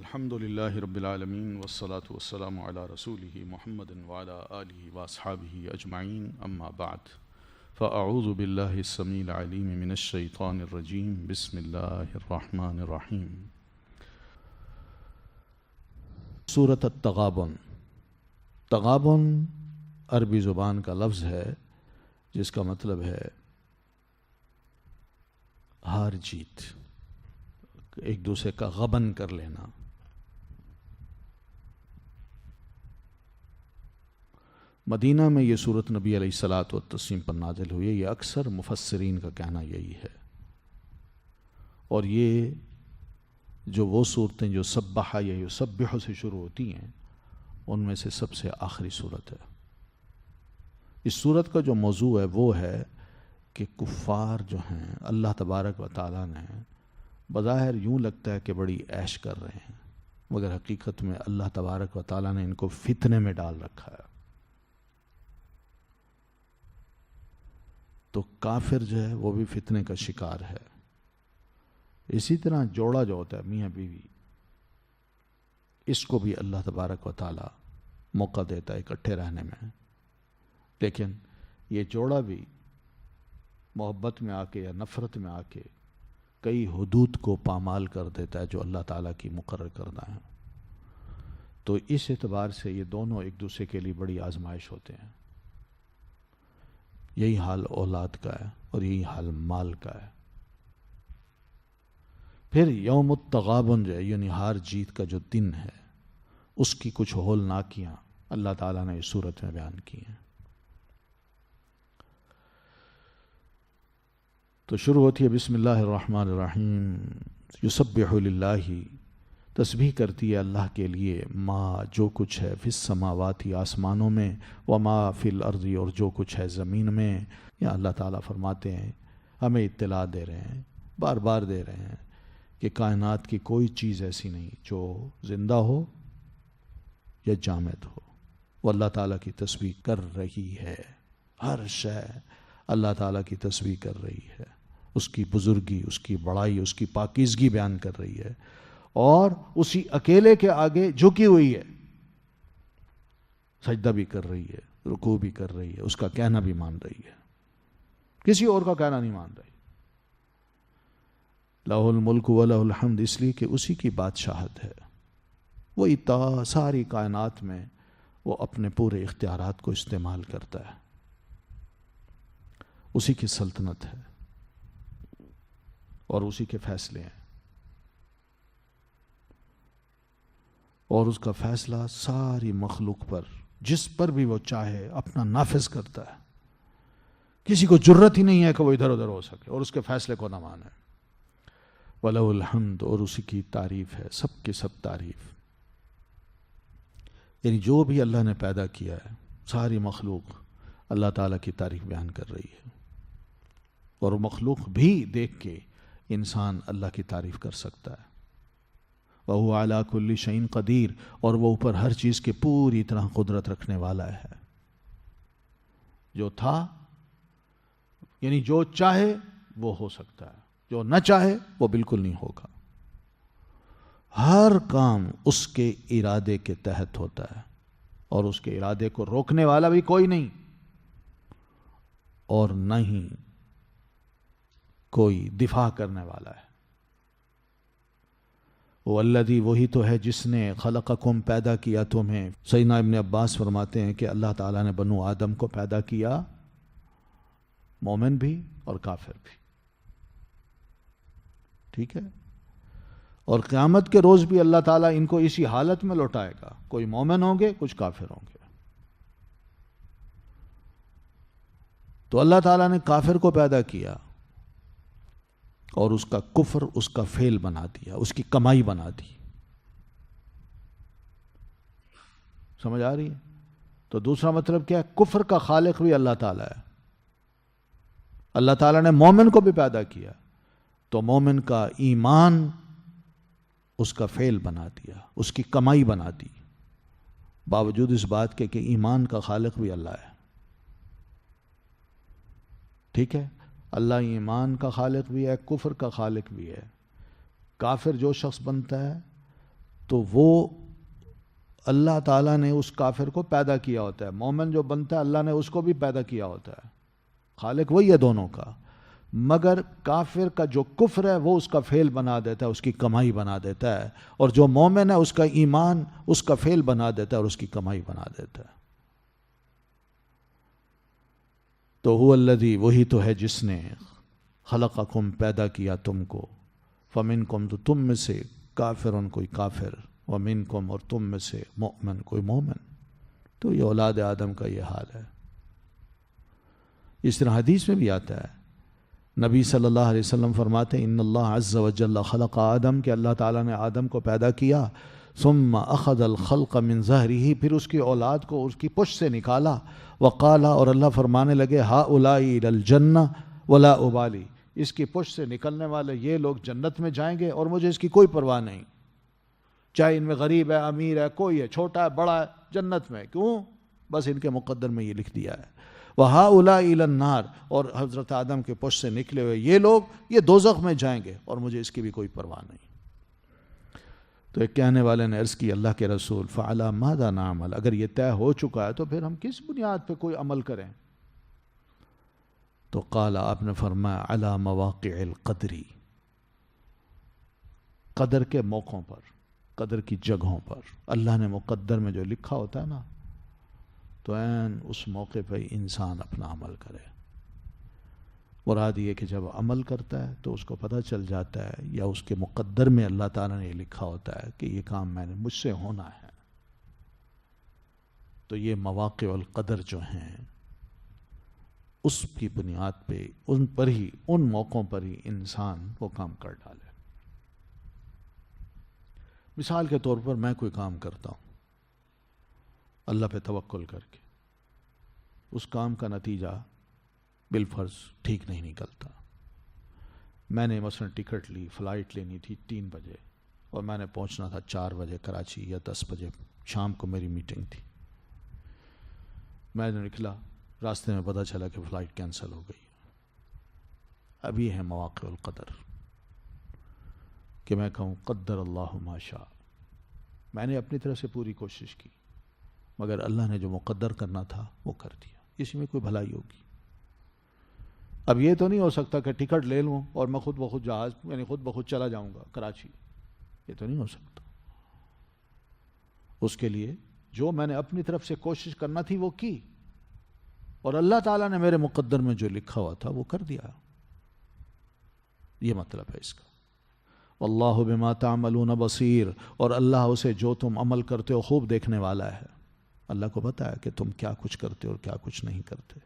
الحمد لله رب العالمين والصلاة والسلام على رسوله محمد وعلى آله وأصحابه أجمعين أما بعد فأعوذ بالله السميع العليم من الشيطان الرجيم بسم الله الرحمن الرحيم سورة التغابن تغابن عربی زبان کا لفظ ہے جس کا مطلب ہے ہار جیت، ایک دوسرے کا غبن کر لینا۔ مدینہ میں یہ صورت نبی علیہ الصلاۃ والتسلیم پر نازل ہوئی ہے، یہ اکثر مفسرین کا کہنا یہی ہے، اور یہ جو وہ صورتیں جو سبح یا یسبح سے شروع ہوتی ہیں ان میں سے سب سے آخری صورت ہے۔ اس صورت کا جو موضوع ہے وہ ہے کہ کفار جو ہیں اللہ تبارک و تعالیٰ نے بظاہر یوں لگتا ہے کہ بڑی عیش کر رہے ہیں، مگر حقیقت میں اللہ تبارک و تعالیٰ نے ان کو فتنے میں ڈال رکھا ہے۔ تو کافر جو ہے وہ بھی فتنے کا شکار ہے۔ اسی طرح جوڑا جو ہوتا ہے میاں بیوی، اس کو بھی اللہ تبارک و تعالیٰ موقع دیتا ہے اکٹھے رہنے میں، لیکن یہ جوڑا بھی محبت میں آ کے یا نفرت میں آ کے کئی حدود کو پامال کر دیتا ہے جو اللہ تعالیٰ کی مقرر کردہ ہے۔ تو اس اعتبار سے یہ دونوں ایک دوسرے کے لیے بڑی آزمائش ہوتے ہیں۔ یہی حال اولاد کا ہے اور یہی حال مال کا ہے۔ پھر یوم التغابن جو ہے یعنی ہار جیت کا جو دن ہے، اس کی کچھ ہولناکیاں اللہ تعالیٰ نے اس صورت میں بیان کی ہیں۔ تو شروع ہوتی ہے بسم اللہ الرحمن الرحیم، یسبح للہ، تسبیح کرتی ہے اللہ کے لیے، ما جو کچھ ہے فی السماوات آسمانوں میں، وما فی الارض اور جو کچھ ہے زمین میں۔ یا اللہ تعالیٰ فرماتے ہیں، ہمیں اطلاع دے رہے ہیں، بار بار دے رہے ہیں کہ کائنات کی کوئی چیز ایسی نہیں جو زندہ ہو یا جامد ہو، وہ اللہ تعالیٰ کی تسبیح کر رہی ہے۔ ہر شے اللہ تعالیٰ کی تسبیح کر رہی ہے، اس کی بزرگی، اس کی بڑائی، اس کی پاکیزگی بیان کر رہی ہے، اور اسی اکیلے کے آگے جھکی ہوئی ہے، سجدہ بھی کر رہی ہے، رکوع بھی کر رہی ہے، اس کا کہنا بھی مان رہی ہے، کسی اور کا کہنا نہیں مان رہی۔ لہ الملک و لہ الحمد، اس لیے کہ اسی کی بادشاہت ہے، وہی ساری کائنات میں وہ اپنے پورے اختیارات کو استعمال کرتا ہے، اسی کی سلطنت ہے اور اسی کے فیصلے ہیں، اور اس کا فیصلہ ساری مخلوق پر جس پر بھی وہ چاہے اپنا نافذ کرتا ہے۔ کسی کو جرت ہی نہیں ہے کہ وہ ادھر ادھر ہو سکے اور اس کے فیصلے کو نہ مانے۔ وَلَهُ الْحَمْدُ، اور اسی کی تعریف ہے، سب کی سب تعریف، یعنی جو بھی اللہ نے پیدا کیا ہے ساری مخلوق اللہ تعالیٰ کی تعریف بیان کر رہی ہے، اور مخلوق بھی دیکھ کے انسان اللہ کی تعریف کر سکتا ہے۔ وَهُوَ عَلَىٰ كُلِّ شَيْءٍ قدیر، اور وہ اوپر ہر چیز کے پوری طرح قدرت رکھنے والا ہے۔ جو تھا یعنی جو چاہے وہ ہو سکتا ہے، جو نہ چاہے وہ بالکل نہیں ہوگا۔ ہر کام اس کے ارادے کے تحت ہوتا ہے، اور اس کے ارادے کو روکنے والا بھی کوئی نہیں، اور نہ ہی کوئی دفاع کرنے والا ہے۔ والذی، وہی تو ہے جس نے خلقکم، پیدا کیا تمہیں۔ سیدنا ابن عباس فرماتے ہیں کہ اللہ تعالیٰ نے بنو آدم کو پیدا کیا، مومن بھی اور کافر بھی، ٹھیک ہے، اور قیامت کے روز بھی اللہ تعالیٰ ان کو اسی حالت میں لوٹائے گا، کوئی مومن ہوں گے کچھ کافر ہوں گے۔ تو اللہ تعالیٰ نے کافر کو پیدا کیا اور اس کا کفر اس کا فعل بنا دیا، اس کی کمائی بنا دی۔ سمجھ آ رہی ہے؟ تو دوسرا مطلب کیا ہے؟ کفر کا خالق بھی اللہ تعالیٰ ہے۔ اللہ تعالیٰ نے مومن کو بھی پیدا کیا تو مومن کا ایمان اس کا فعل بنا دیا، اس کی کمائی بنا دی، باوجود اس بات کے کہ ایمان کا خالق بھی اللہ ہے، ٹھیک ہے۔ اللہ ایمان کا خالق بھی ہے، کفر کا خالق بھی ہے۔ کافر جو شخص بنتا ہے تو وہ اللہ تعالیٰ نے اس کافر کو پیدا کیا ہوتا ہے. مومن جو بنتا ہے اللہ نے اس کو بھی پیدا کیا ہوتا ہے. خالق وہی ہے دونوں کا، مگر کافر کا جو کفر ہے وہ اس کا فعل بنا دیتا ہے، اس کی کمائی بنا دیتا ہے، اور جو مومن ہے اس کا ایمان اس کا فعل بنا دیتا ہے اور اس کی کمائی بنا دیتا ہے. تو هو الذی، وہی تو ہے جس نے خلقکم، پیدا کیا تم کو، فمنکم، تو تم میں سے کافرن، کوئی کافر، ومنکم، اور تم میں سے مؤمن، کوئی مومن. تو یہ اولاد آدم کا یہ حال ہے. اس طرح حدیث میں بھی آتا ہے، نبی صلی اللہ علیہ وسلم فرماتے ہیں ان اللہ عز وجل خلق آدم، کہ اللہ تعالیٰ نے آدم کو پیدا کیا، ثم اخذ الخلق من ظہرہ، پھر اس کی اولاد کو اس کی پشت سے نکالا، وقال، اور اللہ فرمانے لگے ہؤلاء الی الجنہ ولا ابالی، اس کی پشت سے نکلنے والے یہ لوگ جنت میں جائیں گے اور مجھے اس کی کوئی پرواہ نہیں، چاہے ان میں غریب ہے، امیر ہے، کوئی ہے، چھوٹا ہے، بڑا ہے، جنت میں. کیوں؟ بس ان کے مقدر میں یہ لکھ دیا ہے. وَهَؤُلَاءِ إِلَى النَّارِ، اور حضرت آدم کے پشت سے نکلے ہوئے یہ لوگ یہ دوزخ میں جائیں گے اور مجھے اس کی بھی کوئی پرواہ نہیں. تو ایک کہنے والے نے عرض کی اللہ کے رسول فَعَلَى مَاذَا نَعْمَلُ، اگر یہ طے ہو چکا ہے تو پھر ہم کس بنیاد پہ کوئی عمل کریں؟ تو قال، آپ نے فرمایا عَلَى مَوَاقِعِ الْقَدْرِ، قدر کے موقعوں پر، قدر کی جگہوں پر. اللہ نے مقدر میں جو لکھا ہوتا ہے نا، تو عین اس موقع پہ انسان اپنا عمل کرے. مراد یہ کہ جب عمل کرتا ہے تو اس کو پتہ چل جاتا ہے، یا اس کے مقدر میں اللہ تعالیٰ نے یہ لکھا ہوتا ہے کہ یہ کام میں نے مجھ سے ہونا ہے. تو یہ مواقع القدر جو ہیں اس کی بنیاد پہ، ان پر ہی، ان موقعوں پر ہی انسان وہ کام کر ڈالے. مثال کے طور پر میں کوئی کام کرتا ہوں اللہ پہ توکل کر کے، اس کام کا نتیجہ بالفرض ٹھیک نہیں نکلتا. میں نے مثلا ٹکٹ لی، فلائٹ لینی تھی 3 بجے اور میں نے پہنچنا تھا 4 بجے کراچی، یا 10 بجے شام کو میری میٹنگ تھی. میں نے نکلا، راستے میں پتہ چلا کہ فلائٹ کینسل ہو گئی. ابھی ہے مواقع القدر کہ میں کہوں قدر اللہ ما شاء. میں نے اپنی طرف سے پوری کوشش کی، مگر اللہ نے جو مقدر کرنا تھا وہ کر دیا. اسی میں کوئی بھلائی ہوگی. اب یہ تو نہیں ہو سکتا کہ ٹکٹ لے لوں اور میں خود بخود جہاز، یعنی خود بخود چلا جاؤں گا کراچی. یہ تو نہیں ہو سکتا. اس کے لیے جو میں نے اپنی طرف سے کوشش کرنا تھی وہ کی، اور اللہ تعالیٰ نے میرے مقدر میں جو لکھا ہوا تھا وہ کر دیا. یہ مطلب ہے اس کا. واللہ بما تعملون بصیر، اور اللہ اسے جو تم عمل کرتے ہو خوب دیکھنے والا ہے. اللہ کو پتہ ہے کہ تم کیا کچھ کرتے ہو اور کیا کچھ نہیں کرتے.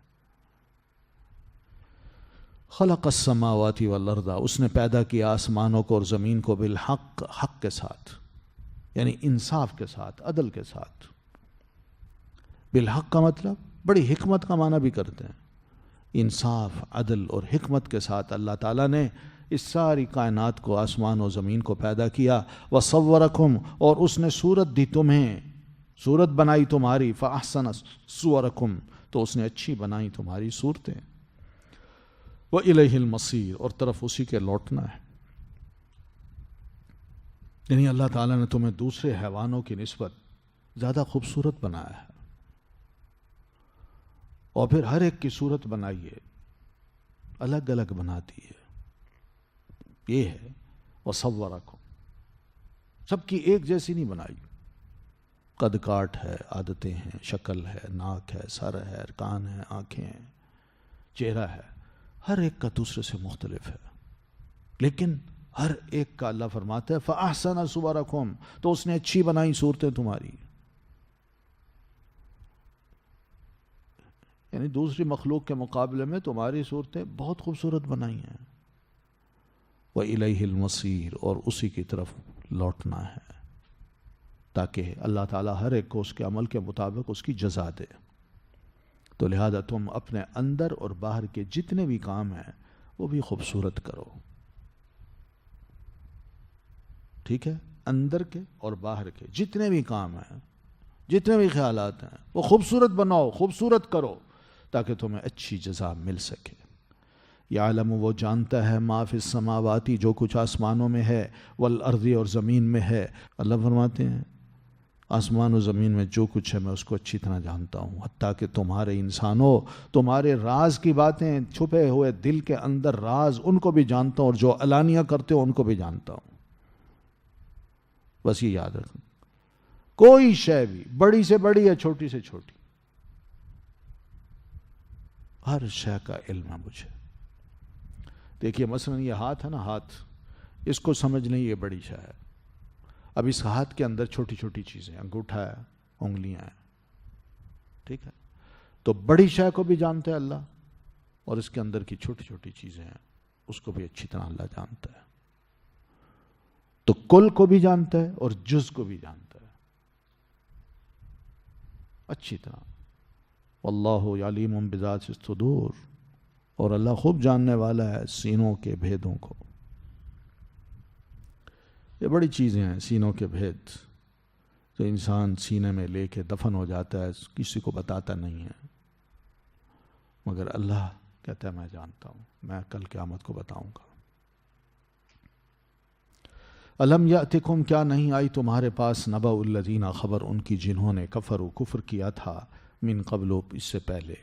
خلق السماوات والارض، اس نے پیدا کیا آسمانوں کو اور زمین کو، بالحق، حق کے ساتھ، یعنی انصاف کے ساتھ، عدل کے ساتھ. بالحق کا مطلب بڑی حکمت کا معنی بھی کرتے ہیں. انصاف، عدل اور حکمت کے ساتھ اللہ تعالیٰ نے اس ساری کائنات کو، آسمان و زمین کو پیدا کیا. وصورکم، اور اس نے صورت دی تمہیں، صورت بنائی تمہاری. فاحسن صورکم، تو اس نے اچھی بنائی تمہاری صورتیں. وإلیہ المصیر، اور طرف اسی کے لوٹنا ہے. یعنی اللہ تعالیٰ نے تمہیں دوسرے حیوانوں کی نسبت زیادہ خوبصورت بنایا ہے، اور پھر ہر ایک کی صورت بنائی ہے، الگ الگ بناتی ہے. یہ ہے وصورکم، سب کی ایک جیسی نہیں بنائی. قد کاٹ ہے، عادتیں ہیں، شکل ہے، ناک ہے، سر ہے، کان ہے، آنکھیں ہیں، چہرہ ہے، ہر ایک کا دوسرے سے مختلف ہے. لیکن ہر ایک کا اللہ فرماتا ہے فَأَحْسَنَ صُوَرَكُمْ، تو اس نے اچھی بنائی صورتیں تمہاری. یعنی دوسری مخلوق کے مقابلے میں تمہاری صورتیں بہت خوبصورت بنائی ہیں. وَإِلَيْهِ الْمَصِيرُ، اور اسی کی طرف لوٹنا ہے، تاکہ اللہ تعالیٰ ہر ایک کو اس کے عمل کے مطابق اس کی جزا دے. تو لہذا تم اپنے اندر اور باہر کے جتنے بھی کام ہیں وہ بھی خوبصورت کرو. ٹھیک ہے؟ اندر کے اور باہر کے جتنے بھی کام ہیں، جتنے بھی خیالات ہیں، وہ خوبصورت بناؤ، خوبصورت کرو، تاکہ تمہیں اچھی جزا مل سکے. یعلم وہ جانتا ہے ما فی السماواتی جو کچھ آسمانوں میں ہے، والارض اور زمین میں ہے۔ اللہ فرماتے ہیں آسمان و زمین میں جو کچھ ہے میں اس کو اچھی طرح جانتا ہوں، حتیٰ کہ تمہارے انسانوں تمہارے راز کی باتیں، چھپے ہوئے دل کے اندر راز، ان کو بھی جانتا ہوں، اور جو علانیہ کرتے ہو ان کو بھی جانتا ہوں۔ بس یہ یاد رکھیں، کوئی شے بھی بڑی سے بڑی یا چھوٹی سے چھوٹی، ہر شے کا علم ہے مجھے۔ دیکھیے مثلا یہ ہاتھ ہے نا، ہاتھ، اس کو سمجھ لیں یہ بڑی شے ہے۔ اب اس ہاتھ کے اندر چھوٹی چھوٹی چیزیں، انگوٹھا ہے، انگلیاں ہیں، ٹھیک ہے، تو بڑی شے کو بھی جانتا ہے اللہ، اور اس کے اندر کی چھوٹی چھوٹی چیزیں ہیں اس کو بھی اچھی طرح اللہ جانتا ہے۔ تو کل کو بھی جانتا ہے اور جز کو بھی جانتا ہے اچھی طرح۔ واللہ علیم بذات الصدور، اور اللہ خوب جاننے والا ہے سینوں کے بھیدوں کو۔ یہ بڑی چیزیں ہیں سینوں کے بھید، تو انسان سینے میں لے کے دفن ہو جاتا ہے، کسی کو بتاتا نہیں ہے، مگر اللہ کہتا ہے میں جانتا ہوں، میں کل قیامت کو بتاؤں گا۔ الم یأتکم کیا نہیں آئی تمہارے پاس نبأ الذین خبر ان کی جنہوں نے کفروا کفر کیا تھا من قبل اس سے پہلے،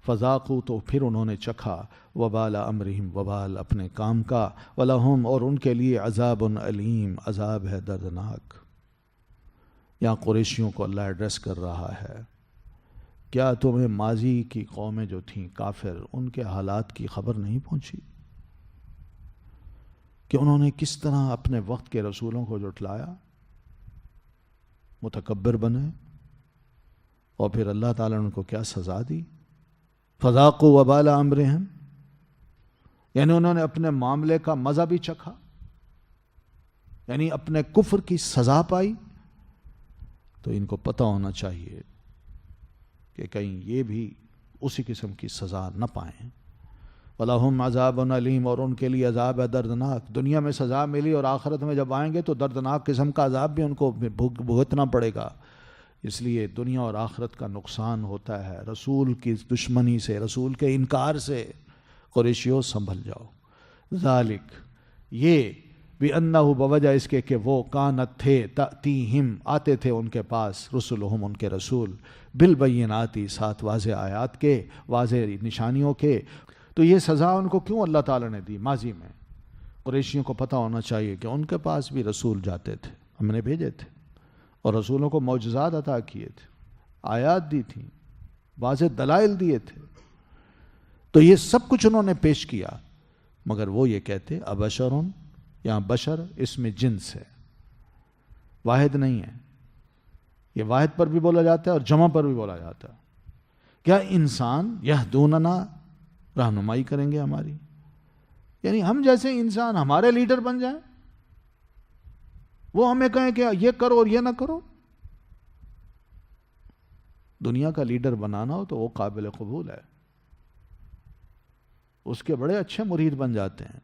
فذاقوا تو پھر انہوں نے چکھا وبال امرہم وبال اپنے کام کا، ولہم اور ان کے لیے عذاب علیم عذاب ہے دردناک۔ یہاں قریشیوں کو اللہ ایڈریس کر رہا ہے، کیا تمہیں ماضی کی قومیں جو تھیں کافر، ان کے حالات کی خبر نہیں پہنچی کہ انہوں نے کس طرح اپنے وقت کے رسولوں کو جھٹلایا، متکبر بنے، اور پھر اللہ تعالیٰ نے ان کو کیا سزا دی؟ فذاقوا وبال امرہم، یعنی انہوں نے اپنے معاملے کا مزہ بھی چکھا، یعنی اپنے کفر کی سزا پائی۔ تو ان کو پتہ ہونا چاہیے کہ کہیں یہ بھی اسی قسم کی سزا نہ پائیں۔ وَلَهُمْ عَذَابٌ عَلِيمٌ، اور ان کے لیے عذاب ہے دردناک۔ دنیا میں سزا ملی اور آخرت میں جب آئیں گے تو دردناک قسم کا عذاب بھی ان کو بھگتنا پڑے گا۔ اس لیے دنیا اور آخرت کا نقصان ہوتا ہے رسول کی دشمنی سے، رسول کے انکار سے۔ قریشیوں سنبھل جاؤ۔ ذالک، یہ بِأَنَّهُ بوجہ اس کے کہ وہ کانت تھے، تأتیہم آتے تھے ان کے پاس، رسلہم ان کے رسول، بالبینات ساتھ واضح آیات کے، واضح نشانیوں کے۔ تو یہ سزا ان کو کیوں اللہ تعالیٰ نے دی ماضی میں؟ قریشیوں کو پتہ ہونا چاہیے کہ ان کے پاس بھی رسول جاتے تھے، ہم نے بھیجے تھے، اور رسولوں کو معجزات عطا کیے تھے، آیات دی تھیں، واضح دلائل دیے تھے، تو یہ سب کچھ انہوں نے پیش کیا، مگر وہ یہ کہتے ابشرون، یہاں بشر اس میں جنس ہے، واحد نہیں ہے، یہ واحد پر بھی بولا جاتا ہے اور جمع پر بھی بولا جاتا ہے۔ کیا انسان یہدوننا، رہنمائی کریں گے ہماری، یعنی ہم جیسے انسان ہمارے لیڈر بن جائیں، وہ ہمیں کہیں کہ یہ کرو اور یہ نہ کرو؟ دنیا کا لیڈر بنانا ہو تو وہ قابل قبول ہے، اس کے بڑے اچھے مرید بن جاتے ہیں،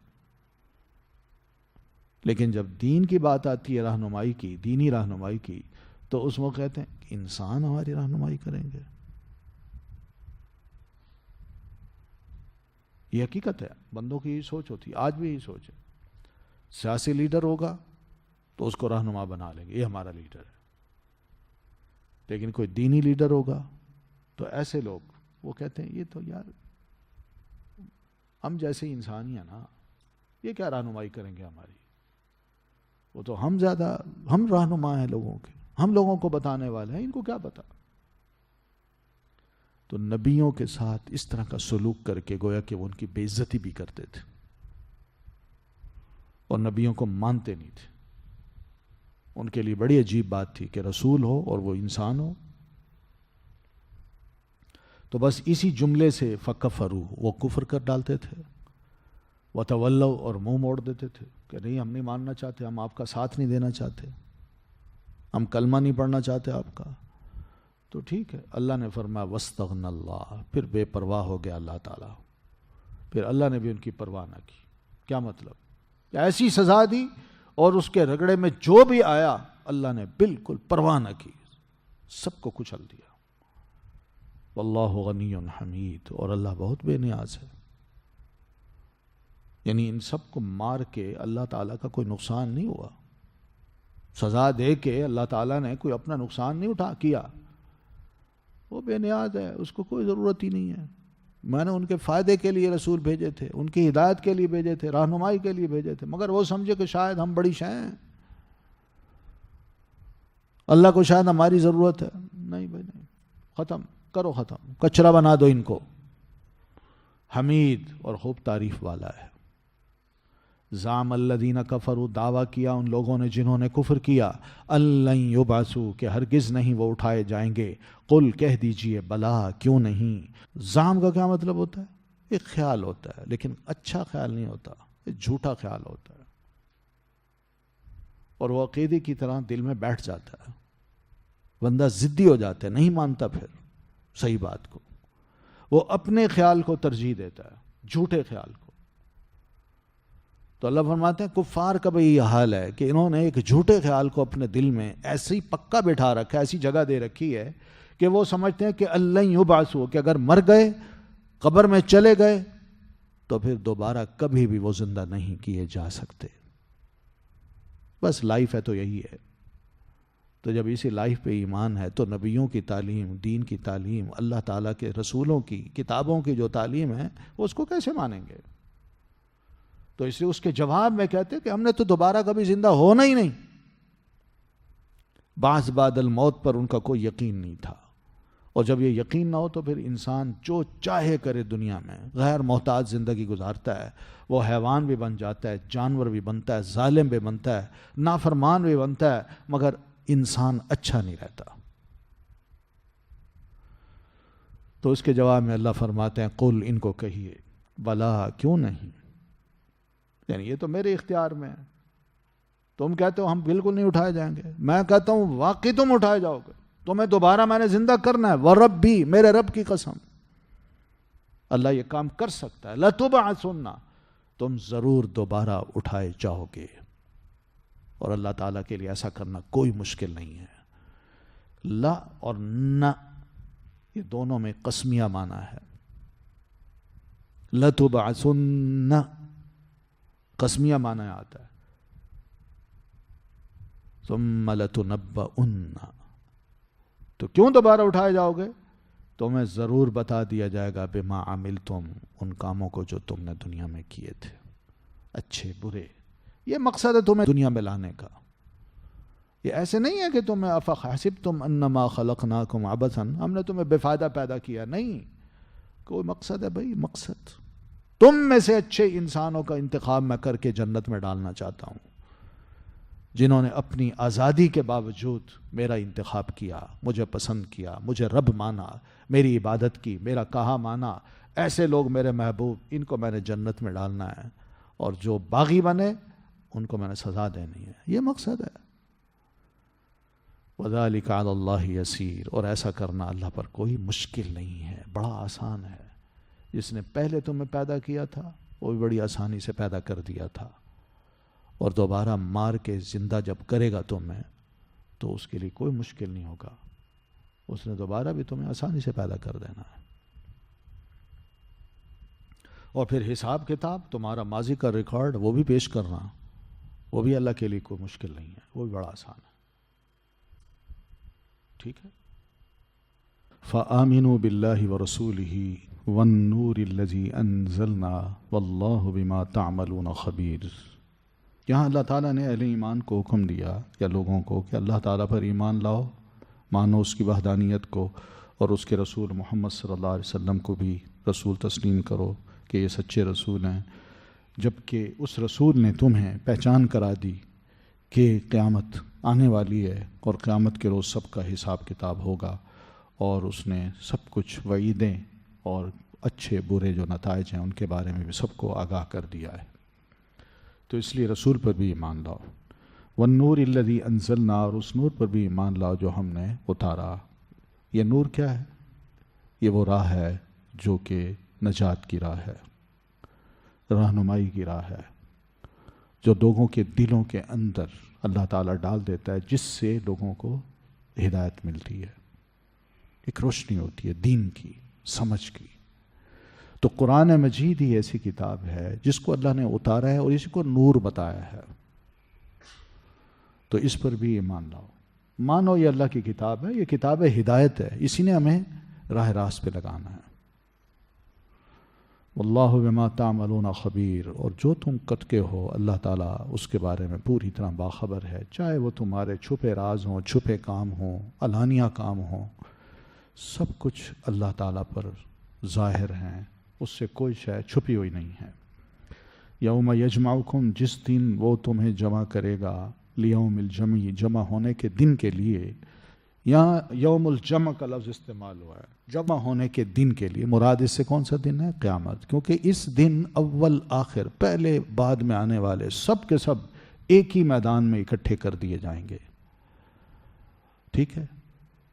لیکن جب دین کی بات آتی ہے، رہنمائی کی، دینی رہنمائی کی، تو اس وقت کہتے ہیں کہ انسان ہماری رہنمائی کریں گے۔ یہ حقیقت ہے، بندوں کی یہی سوچ ہوتی ہے، آج بھی یہی سوچ ہے۔ سیاسی لیڈر ہوگا تو اس کو رہنما بنا لیں گے، یہ ہمارا لیڈر ہے، لیکن کوئی دینی لیڈر ہوگا تو ایسے لوگ وہ کہتے ہیں یہ تو یار ہم جیسے انسان ہی ہیں نا، یہ کیا رہنمائی کریں گے ہماری، وہ تو ہم زیادہ، ہم رہنما ہیں لوگوں کے، ہم لوگوں کو بتانے والے ہیں، ان کو کیا پتا۔ تو نبیوں کے ساتھ اس طرح کا سلوک کر کے گویا کہ وہ ان کی بے عزتی بھی کرتے تھے اور نبیوں کو مانتے نہیں تھے۔ ان کے لیے بڑی عجیب بات تھی کہ رسول ہو اور وہ انسان ہو۔ تو بس اسی جملے سے فکفروا، وہ کفر کر ڈالتے تھے، وتولوا، اور منہ موڑ دیتے تھے کہ نہیں ہم نہیں ماننا چاہتے، ہم آپ کا ساتھ نہیں دینا چاہتے، ہم کلمہ نہیں پڑھنا چاہتے آپ کا۔ تو ٹھیک ہے، اللہ نے فرمایا واستغنى اللہ، پھر بے پرواہ ہو گیا اللہ تعالیٰ، پھر اللہ نے بھی ان کی پرواہ نہ کی۔ کیا مطلب؟ ایسی سزا دی اور اس کے رگڑے میں جو بھی آیا اللہ نے بالکل پرواہ نہ کی، سب کو کچل دیا۔ واللہ غنی حمید، اور اللہ بہت بے نیاز ہے۔ یعنی ان سب کو مار کے اللہ تعالیٰ کا کوئی نقصان نہیں ہوا، سزا دے کے اللہ تعالیٰ نے کوئی اپنا نقصان نہیں کیا. وہ بے نیاز ہے، اس کو کوئی ضرورت ہی نہیں ہے. میں نے ان کے فائدے کے لیے رسول بھیجے تھے، ان کی ہدایت کے لیے بھیجے تھے، رہنمائی کے لیے بھیجے تھے، مگر وہ سمجھے کہ شاید ہم بڑی شے ہیں، اللہ کو شاید ہماری ضرورت ہے. نہیں بھائی نہیں، ختم کرو، ختم، کچرا بنا دو ان کو. حمید اور خوب تعریف والا ہے. زعم الذین کفروا، دعویٰ کیا ان لوگوں نے جنہوں نے کفر کیا، ان لن یبعثوا، کہ ہرگز نہیں وہ اٹھائے جائیں گے. قل، کہہ دیجئے، بلا، کیوں نہیں. زعم کا کیا مطلب ہوتا ہے؟ ایک خیال ہوتا ہے، لیکن اچھا خیال نہیں ہوتا، ایک جھوٹا خیال ہوتا ہے، اور وہ عقیدے کی طرح دل میں بیٹھ جاتا ہے. بندہ ضدی ہو جاتا ہے، نہیں مانتا پھر صحیح بات کو، وہ اپنے خیال کو ترجیح دیتا ہے جھوٹے خیال کو. تو اللہ فرماتے ہیں کفار کا بھی یہ حال ہے کہ انہوں نے ایک جھوٹے خیال کو اپنے دل میں ایسے ہی پکا بٹھا رکھا ہے، ایسی جگہ دے رکھی ہے کہ وہ سمجھتے ہیں کہ اللہ یبعثوا، کہ اگر مر گئے، قبر میں چلے گئے، تو پھر دوبارہ کبھی بھی وہ زندہ نہیں کیے جا سکتے. بس لائف ہے تو یہی ہے. تو جب اسی لائف پہ ایمان ہے تو نبیوں کی تعلیم، دین کی تعلیم، اللہ تعالیٰ کے رسولوں کی کتابوں کی جو تعلیم ہے وہ اس کو کیسے مانیں گے؟ تو اس لیے اس کے جواب میں کہتے کہ ہم نے تو دوبارہ کبھی زندہ ہونا ہی نہیں. بعث بعد الموت پر ان کا کوئی یقین نہیں تھا، اور جب یہ یقین نہ ہو تو پھر انسان جو چاہے کرے دنیا میں، غیر محتاج زندگی گزارتا ہے. وہ حیوان بھی بن جاتا ہے، جانور بھی بنتا ہے، ظالم بھی بنتا ہے، نافرمان بھی بنتا ہے، مگر انسان اچھا نہیں رہتا. تو اس کے جواب میں اللہ فرماتے ہیں قل، ان کو کہیے، بلا، کیوں نہیں. یعنی یہ تو میرے اختیار میں ہے. تم کہتے ہو ہم بالکل نہیں اٹھائے جائیں گے، میں کہتا ہوں واقعی تم اٹھائے جاؤ گے، تمہیں دوبارہ میں نے زندہ کرنا ہے. وَرَبِّی، میرے رب کی قسم، اللہ یہ کام کر سکتا ہے. لَتُبْعَثُنَّ، تم ضرور دوبارہ اٹھائے جاؤ گے. اور اللہ تعالیٰ کے لیے ایسا کرنا کوئی مشکل نہیں ہے. لا اور نہ، یہ دونوں میں قسمیہ معنی ہے. لَتُبْعَثُنَّ قسمیہ معنی آتا ہے. ثُمَّ لَتُنَبَّئُنَّ، تو کیوں دوبارہ اٹھائے جاؤ گے؟ تمہیں ضرور بتا دیا جائے گا بما عملتم، ان کاموں کو جو تم نے دنیا میں کیے تھے، اچھے برے. یہ مقصد ہے تمہیں دنیا میں لانے کا. یہ ایسے نہیں ہے کہ تمہیں افحسبتم انما خلقناکم عبثا، ہم نے تمہیں بے فائدہ پیدا کیا. نہیں، کوئی مقصد ہے بھائی، مقصد. تم میں سے اچھے انسانوں کا انتخاب میں کر کے جنت میں ڈالنا چاہتا ہوں، جنہوں نے اپنی آزادی کے باوجود میرا انتخاب کیا، مجھے پسند کیا، مجھے رب مانا، میری عبادت کی، میرا کہا مانا. ایسے لوگ میرے محبوب، ان کو میں نے جنت میں ڈالنا ہے، اور جو باغی بنے ان کو میں نے سزا دینی ہے. یہ مقصد ہے. وَذَلِكَ عَلَى اللَّهِ يَسِيرٌ، اور ایسا کرنا اللہ پر کوئی مشکل نہیں ہے، بڑا آسان ہے. جس نے پہلے تمہیں پیدا کیا تھا وہ بھی بڑی آسانی سے پیدا کر دیا تھا، اور دوبارہ مار کے زندہ جب کرے گا تمہیں تو اس کے لیے کوئی مشکل نہیں ہوگا. اس نے دوبارہ بھی تمہیں آسانی سے پیدا کر دینا ہے. اور پھر حساب کتاب، تمہارا ماضی کا ریکارڈ وہ بھی پیش کرنا، وہ بھی اللہ کے لیے کوئی مشکل نہیں ہے، وہ بھی بڑا آسان ہے. ٹھیک ہے. فَآمِنُوا بِاللَّهِ وَرَسُولِهِ وَالنُّورِ الَّذِي أَنزَلْنَا وَاللَّهُ بِمَا تَعْمَلُونَ خَبِيرٌ. یہاں اللہ تعالیٰ نے اہل ایمان کو حکم دیا یا لوگوں کو کہ اللہ تعالیٰ پر ایمان لاؤ، مانو اس کی وحدانیت کو، اور اس کے رسول محمد صلی اللہ علیہ وسلم کو بھی رسول تسلیم کرو کہ یہ سچے رسول ہیں. جبکہ اس رسول نے تمہیں پہچان کرا دی کہ قیامت آنے والی ہے، اور قیامت کے روز سب کا حساب کتاب ہوگا، اور اس نے سب کچھ وعیدیں اور اچھے برے جو نتائج ہیں ان کے بارے میں بھی سب کو آگاہ کر دیا ہے. تو اس لیے رسول پر بھی ایمان لاؤ. والنور الذی انزلنا، اور اس نور پر بھی ایمان لاؤ جو ہم نے اتارا. یہ نور کیا ہے؟ یہ وہ راہ ہے جو کہ نجات کی راہ ہے، رہنمائی کی راہ ہے، جو لوگوں کے دلوں کے اندر اللہ تعالیٰ ڈال دیتا ہے، جس سے لوگوں کو ہدایت ملتی ہے، ایک روشنی ہوتی ہے دین کی، سمجھ کی. تو قرآن مجید ہی ایسی کتاب ہے جس کو اللہ نے اتارا ہے اور اسی کو نور بتایا ہے، تو اس پر بھی ایمان لاؤ، مانو یہ اللہ کی کتاب ہے، یہ کتاب ہدایت ہے، اسی نے ہمیں راہ راست پہ لگانا ہے۔ واللہ بما تعملون خبیر، اور جو تم کرتے ہو اللہ تعالیٰ اس کے بارے میں پوری طرح باخبر ہے، چاہے وہ تمہارے چھپے راز ہوں، چھپے کام ہوں، علانیہ کام ہوں، سب کچھ اللہ تعالیٰ پر ظاہر ہیں، اس سے کوئی شے چھپی ہوئی نہیں ہے۔ یوم یجمعکم، جس دن وہ تمہیں جمع کرے گا، لیوم الجمع، جمع ہونے کے دن کے لیے، یہاں یوم الجمع کا لفظ استعمال ہوا ہے، جمع ہونے کے دن کے لیے، مراد اس سے کون سا دن ہے؟ قیامت، کیونکہ اس دن اول آخر، پہلے بعد میں آنے والے سب کے سب ایک ہی میدان میں اکٹھے کر دیے جائیں گے، ٹھیک ہے؟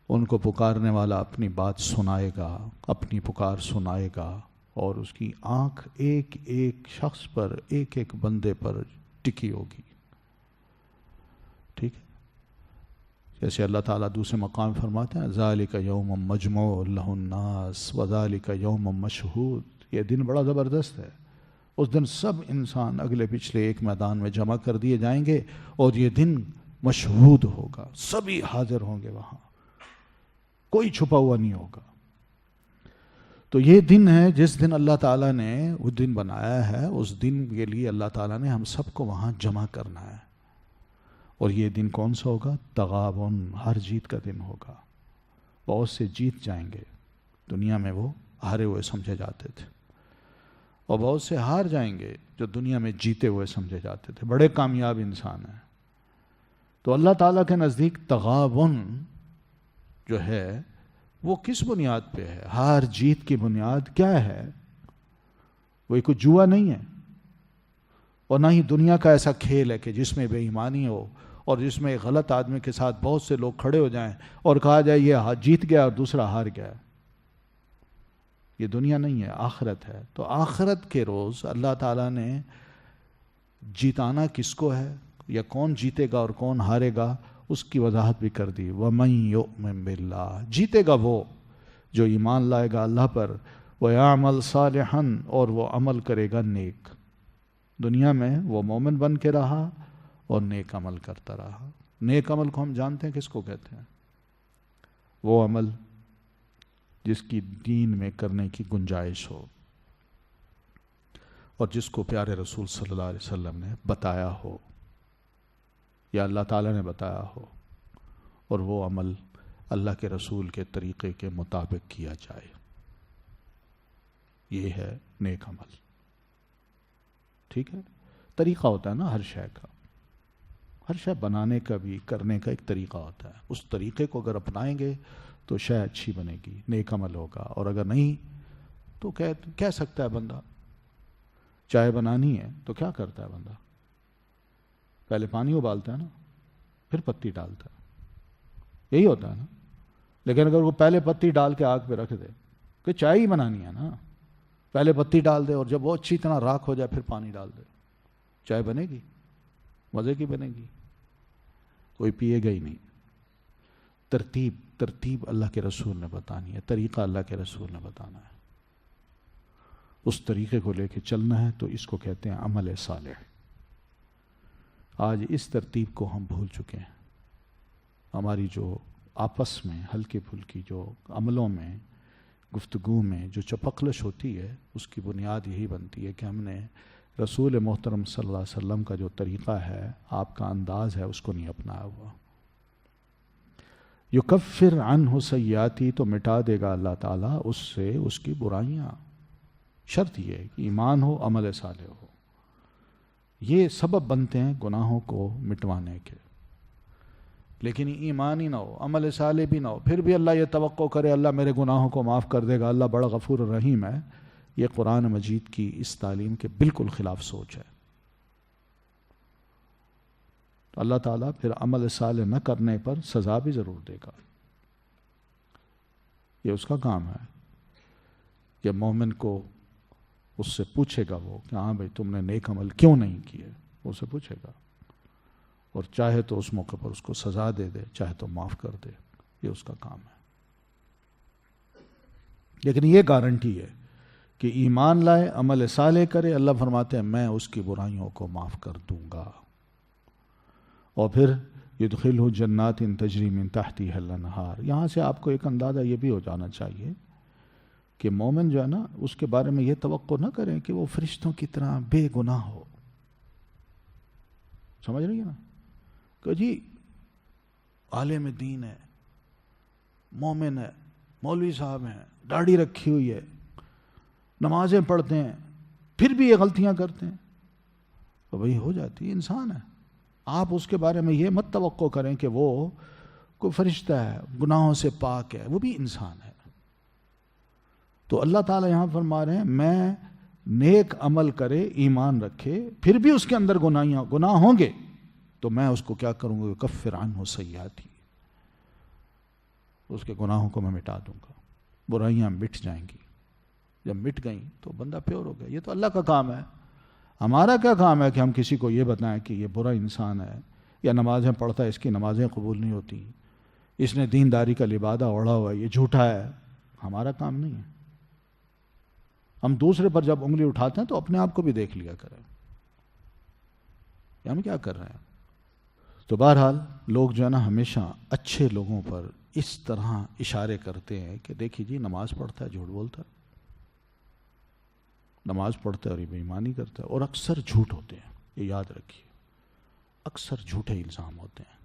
ان کو پکارنے والا اپنی بات سنائے گا، اپنی پکار سنائے گا، اور اس کی آنکھ ایک ایک شخص پر، ایک ایک بندے پر ٹکی ہوگی، ٹھیک ہے؟ جیسے اللہ تعالیٰ دوسرے مقام فرماتے ہیں ذالک یوم مجموع لہ الناس وذالک یوم مشہود، یہ دن بڑا زبردست ہے، اس دن سب انسان اگلے پچھلے ایک میدان میں جمع کر دیے جائیں گے، اور یہ دن مشہود ہوگا، سبھی حاضر ہوں گے وہاں، کوئی چھپا ہوا نہیں ہوگا۔ تو یہ دن ہے جس دن اللہ تعالیٰ نے وہ دن بنایا ہے، اس دن کے لیے اللہ تعالیٰ نے ہم سب کو وہاں جمع کرنا ہے، اور یہ دن کون سا ہوگا؟ تغابن، ہار جیت کا دن ہوگا، بہت سے جیت جائیں گے، دنیا میں وہ ہارے ہوئے سمجھے جاتے تھے، اور بہت سے ہار جائیں گے جو دنیا میں جیتے ہوئے سمجھے جاتے تھے، بڑے کامیاب انسان ہیں۔ تو اللہ تعالیٰ کے نزدیک تغابن جو ہے وہ کس بنیاد پہ ہے؟ ہار جیت کی بنیاد کیا ہے؟ وہ کوئی جوا نہیں ہے، اور نہ ہی دنیا کا ایسا کھیل ہے کہ جس میں بے ایمانی ہو، اور جس میں غلط آدمی کے ساتھ بہت سے لوگ کھڑے ہو جائیں اور کہا جائے یہ جیت گیا اور دوسرا ہار گیا۔ یہ دنیا نہیں ہے، آخرت ہے۔ تو آخرت کے روز اللہ تعالیٰ نے جیتانا کس کو ہے، یا کون جیتے گا اور کون ہارے گا، اس کی وضاحت بھی کر دی۔ وَمَن يُؤْمِن بِاللَّهِ، جیتے گا وہ جو ایمان لائے گا اللہ پر، وَيَعْمَلْ صَالِحًا، اور وہ عمل کرے گا نیک۔ دنیا میں وہ مومن بن کے رہا اور نیک عمل کرتا رہا۔ نیک عمل کو ہم جانتے ہیں کس کو کہتے ہیں؟ وہ عمل جس کی دین میں کرنے کی گنجائش ہو، اور جس کو پیارے رسول صلی اللہ علیہ وسلم نے بتایا ہو، یا اللہ تعالیٰ نے بتایا ہو، اور وہ عمل اللہ کے رسول کے طریقے کے مطابق کیا جائے، یہ ہے نیک عمل، ٹھیک ہے؟ طریقہ ہوتا ہے نا ہر شے کا، ہر شے بنانے کا بھی، کرنے کا ایک طریقہ ہوتا ہے، اس طریقے کو اگر اپنائیں گے تو شے اچھی بنے گی، نیک عمل ہوگا، اور اگر نہیں تو کہہ سکتا ہے بندہ، چائے بنانی ہے تو کیا کرتا ہے بندہ؟ پہلے پانی ابالتا ہے نا، پھر پتی ڈالتا ہے، یہی ہوتا ہے نا۔ لیکن اگر وہ پہلے پتی ڈال کے آگ پہ رکھ دے کہ چائے ہی بنانی ہے نا، پہلے پتی ڈال دے اور جب وہ اچھی طرح راکھ ہو جائے پھر پانی ڈال دے، چائے بنے گی؟ مزے کی بنے گی؟ کوئی پیے گا ہی نہیں۔ ترتیب اللہ کے رسول نے بتانی ہے، طریقہ اللہ کے رسول نے بتانا ہے، اس طریقے کو لے کے چلنا ہے، تو اس کو کہتے ہیں عمل صالح۔ آج اس ترتیب کو ہم بھول چکے ہیں، ہماری جو آپس میں ہلکی پھلکی جو عملوں میں، گفتگو میں جو چپقلش ہوتی ہے، اس کی بنیاد یہی بنتی ہے کہ ہم نے رسول محترم صلی اللہ علیہ وسلم کا جو طریقہ ہے، آپ کا انداز ہے، اس کو نہیں اپنایا ہوا۔ یکفر عنہ سیئاتی، تو مٹا دے گا اللہ تعالیٰ اس سے اس کی برائیاں، شرط یہ ہے کہ ایمان ہو، عمل صالح ہو، یہ سبب بنتے ہیں گناہوں کو مٹوانے کے۔ لیکن ایمان ہی نہ ہو، عمل صالح بھی نہ ہو، پھر بھی اللہ یہ توقع کرے اللہ میرے گناہوں کو معاف کر دے گا، اللہ بڑا غفور الرحیم ہے، یہ قرآن مجید کی اس تعلیم کے بالکل خلاف سوچ ہے۔ تو اللہ تعالیٰ پھر عمل صالح نہ کرنے پر سزا بھی ضرور دے گا، یہ اس کا کام ہے کہ مومن کو اس سے پوچھے گا وہ کہ ہاں بھائی تم نے نیک عمل کیوں نہیں کیے، وہ سے پوچھے گا، اور چاہے تو اس موقع پر اس کو سزا دے دے، چاہے تو معاف کر دے، یہ اس کا کام ہے۔ لیکن یہ گارنٹی ہے کہ ایمان لائے، عمل صالح کرے، اللہ فرماتے ہیں میں اس کی برائیوں کو معاف کر دوں گا. اور پھر یدخلہ جنات تجری من تحتها الانہار. یہاں سے آپ کو ایک اندازہ یہ بھی ہو جانا چاہیے کہ مومن جو ہے نا، اس کے بارے میں یہ توقع نہ کریں کہ وہ فرشتوں کی طرح بے گناہ ہو. سمجھ رہی ہے نا کہ جی عالم دین ہے، مومن ہے، مولوی صاحب ہیں، داڑھی رکھی ہوئی ہے، نمازیں پڑھتے ہیں، پھر بھی یہ غلطیاں کرتے ہیں. تو وہی ہو جاتی ہے، انسان ہے. آپ اس کے بارے میں یہ مت توقع کریں کہ وہ کوئی فرشتہ ہے، گناہوں سے پاک ہے، وہ بھی انسان ہے. تو اللہ تعالیٰ یہاں فرما رہے ہیں میں نیک عمل کرے، ایمان رکھے، پھر بھی اس کے اندر گناہ ہوں گے تو میں اس کو کیا کروں گا؟ کفر عنہ سیئاتی، اس کے گناہوں کو میں مٹا دوں گا، برائیاں مٹ جائیں گی. جب مٹ گئیں تو بندہ پیور ہو گیا. یہ تو اللہ کا کام ہے. ہمارا کیا کام ہے کہ ہم کسی کو یہ بتائیں کہ یہ برا انسان ہے، یا نمازیں پڑھتا ہے اس کی نمازیں قبول نہیں ہوتی، اس نے دینداری کا لبادہ اوڑھا ہوا ہے، یہ جھوٹا ہے. ہمارا کام نہیں ہے. ہم دوسرے پر جب انگلی اٹھاتے ہیں تو اپنے آپ کو بھی دیکھ لیا کریں کہ ہم کیا کر رہے ہیں. تو بہرحال لوگ جو ہے نا ہمیشہ اچھے لوگوں پر اس طرح اشارے کرتے ہیں کہ دیکھیے جی نماز پڑھتا ہے، جھوٹ بولتا ہے، نماز پڑھتا ہے اور یہ بے ایمانی کرتا ہے. اور اکثر جھوٹ ہوتے ہیں، یہ یاد رکھیے، اکثر جھوٹے الزام ہوتے ہیں.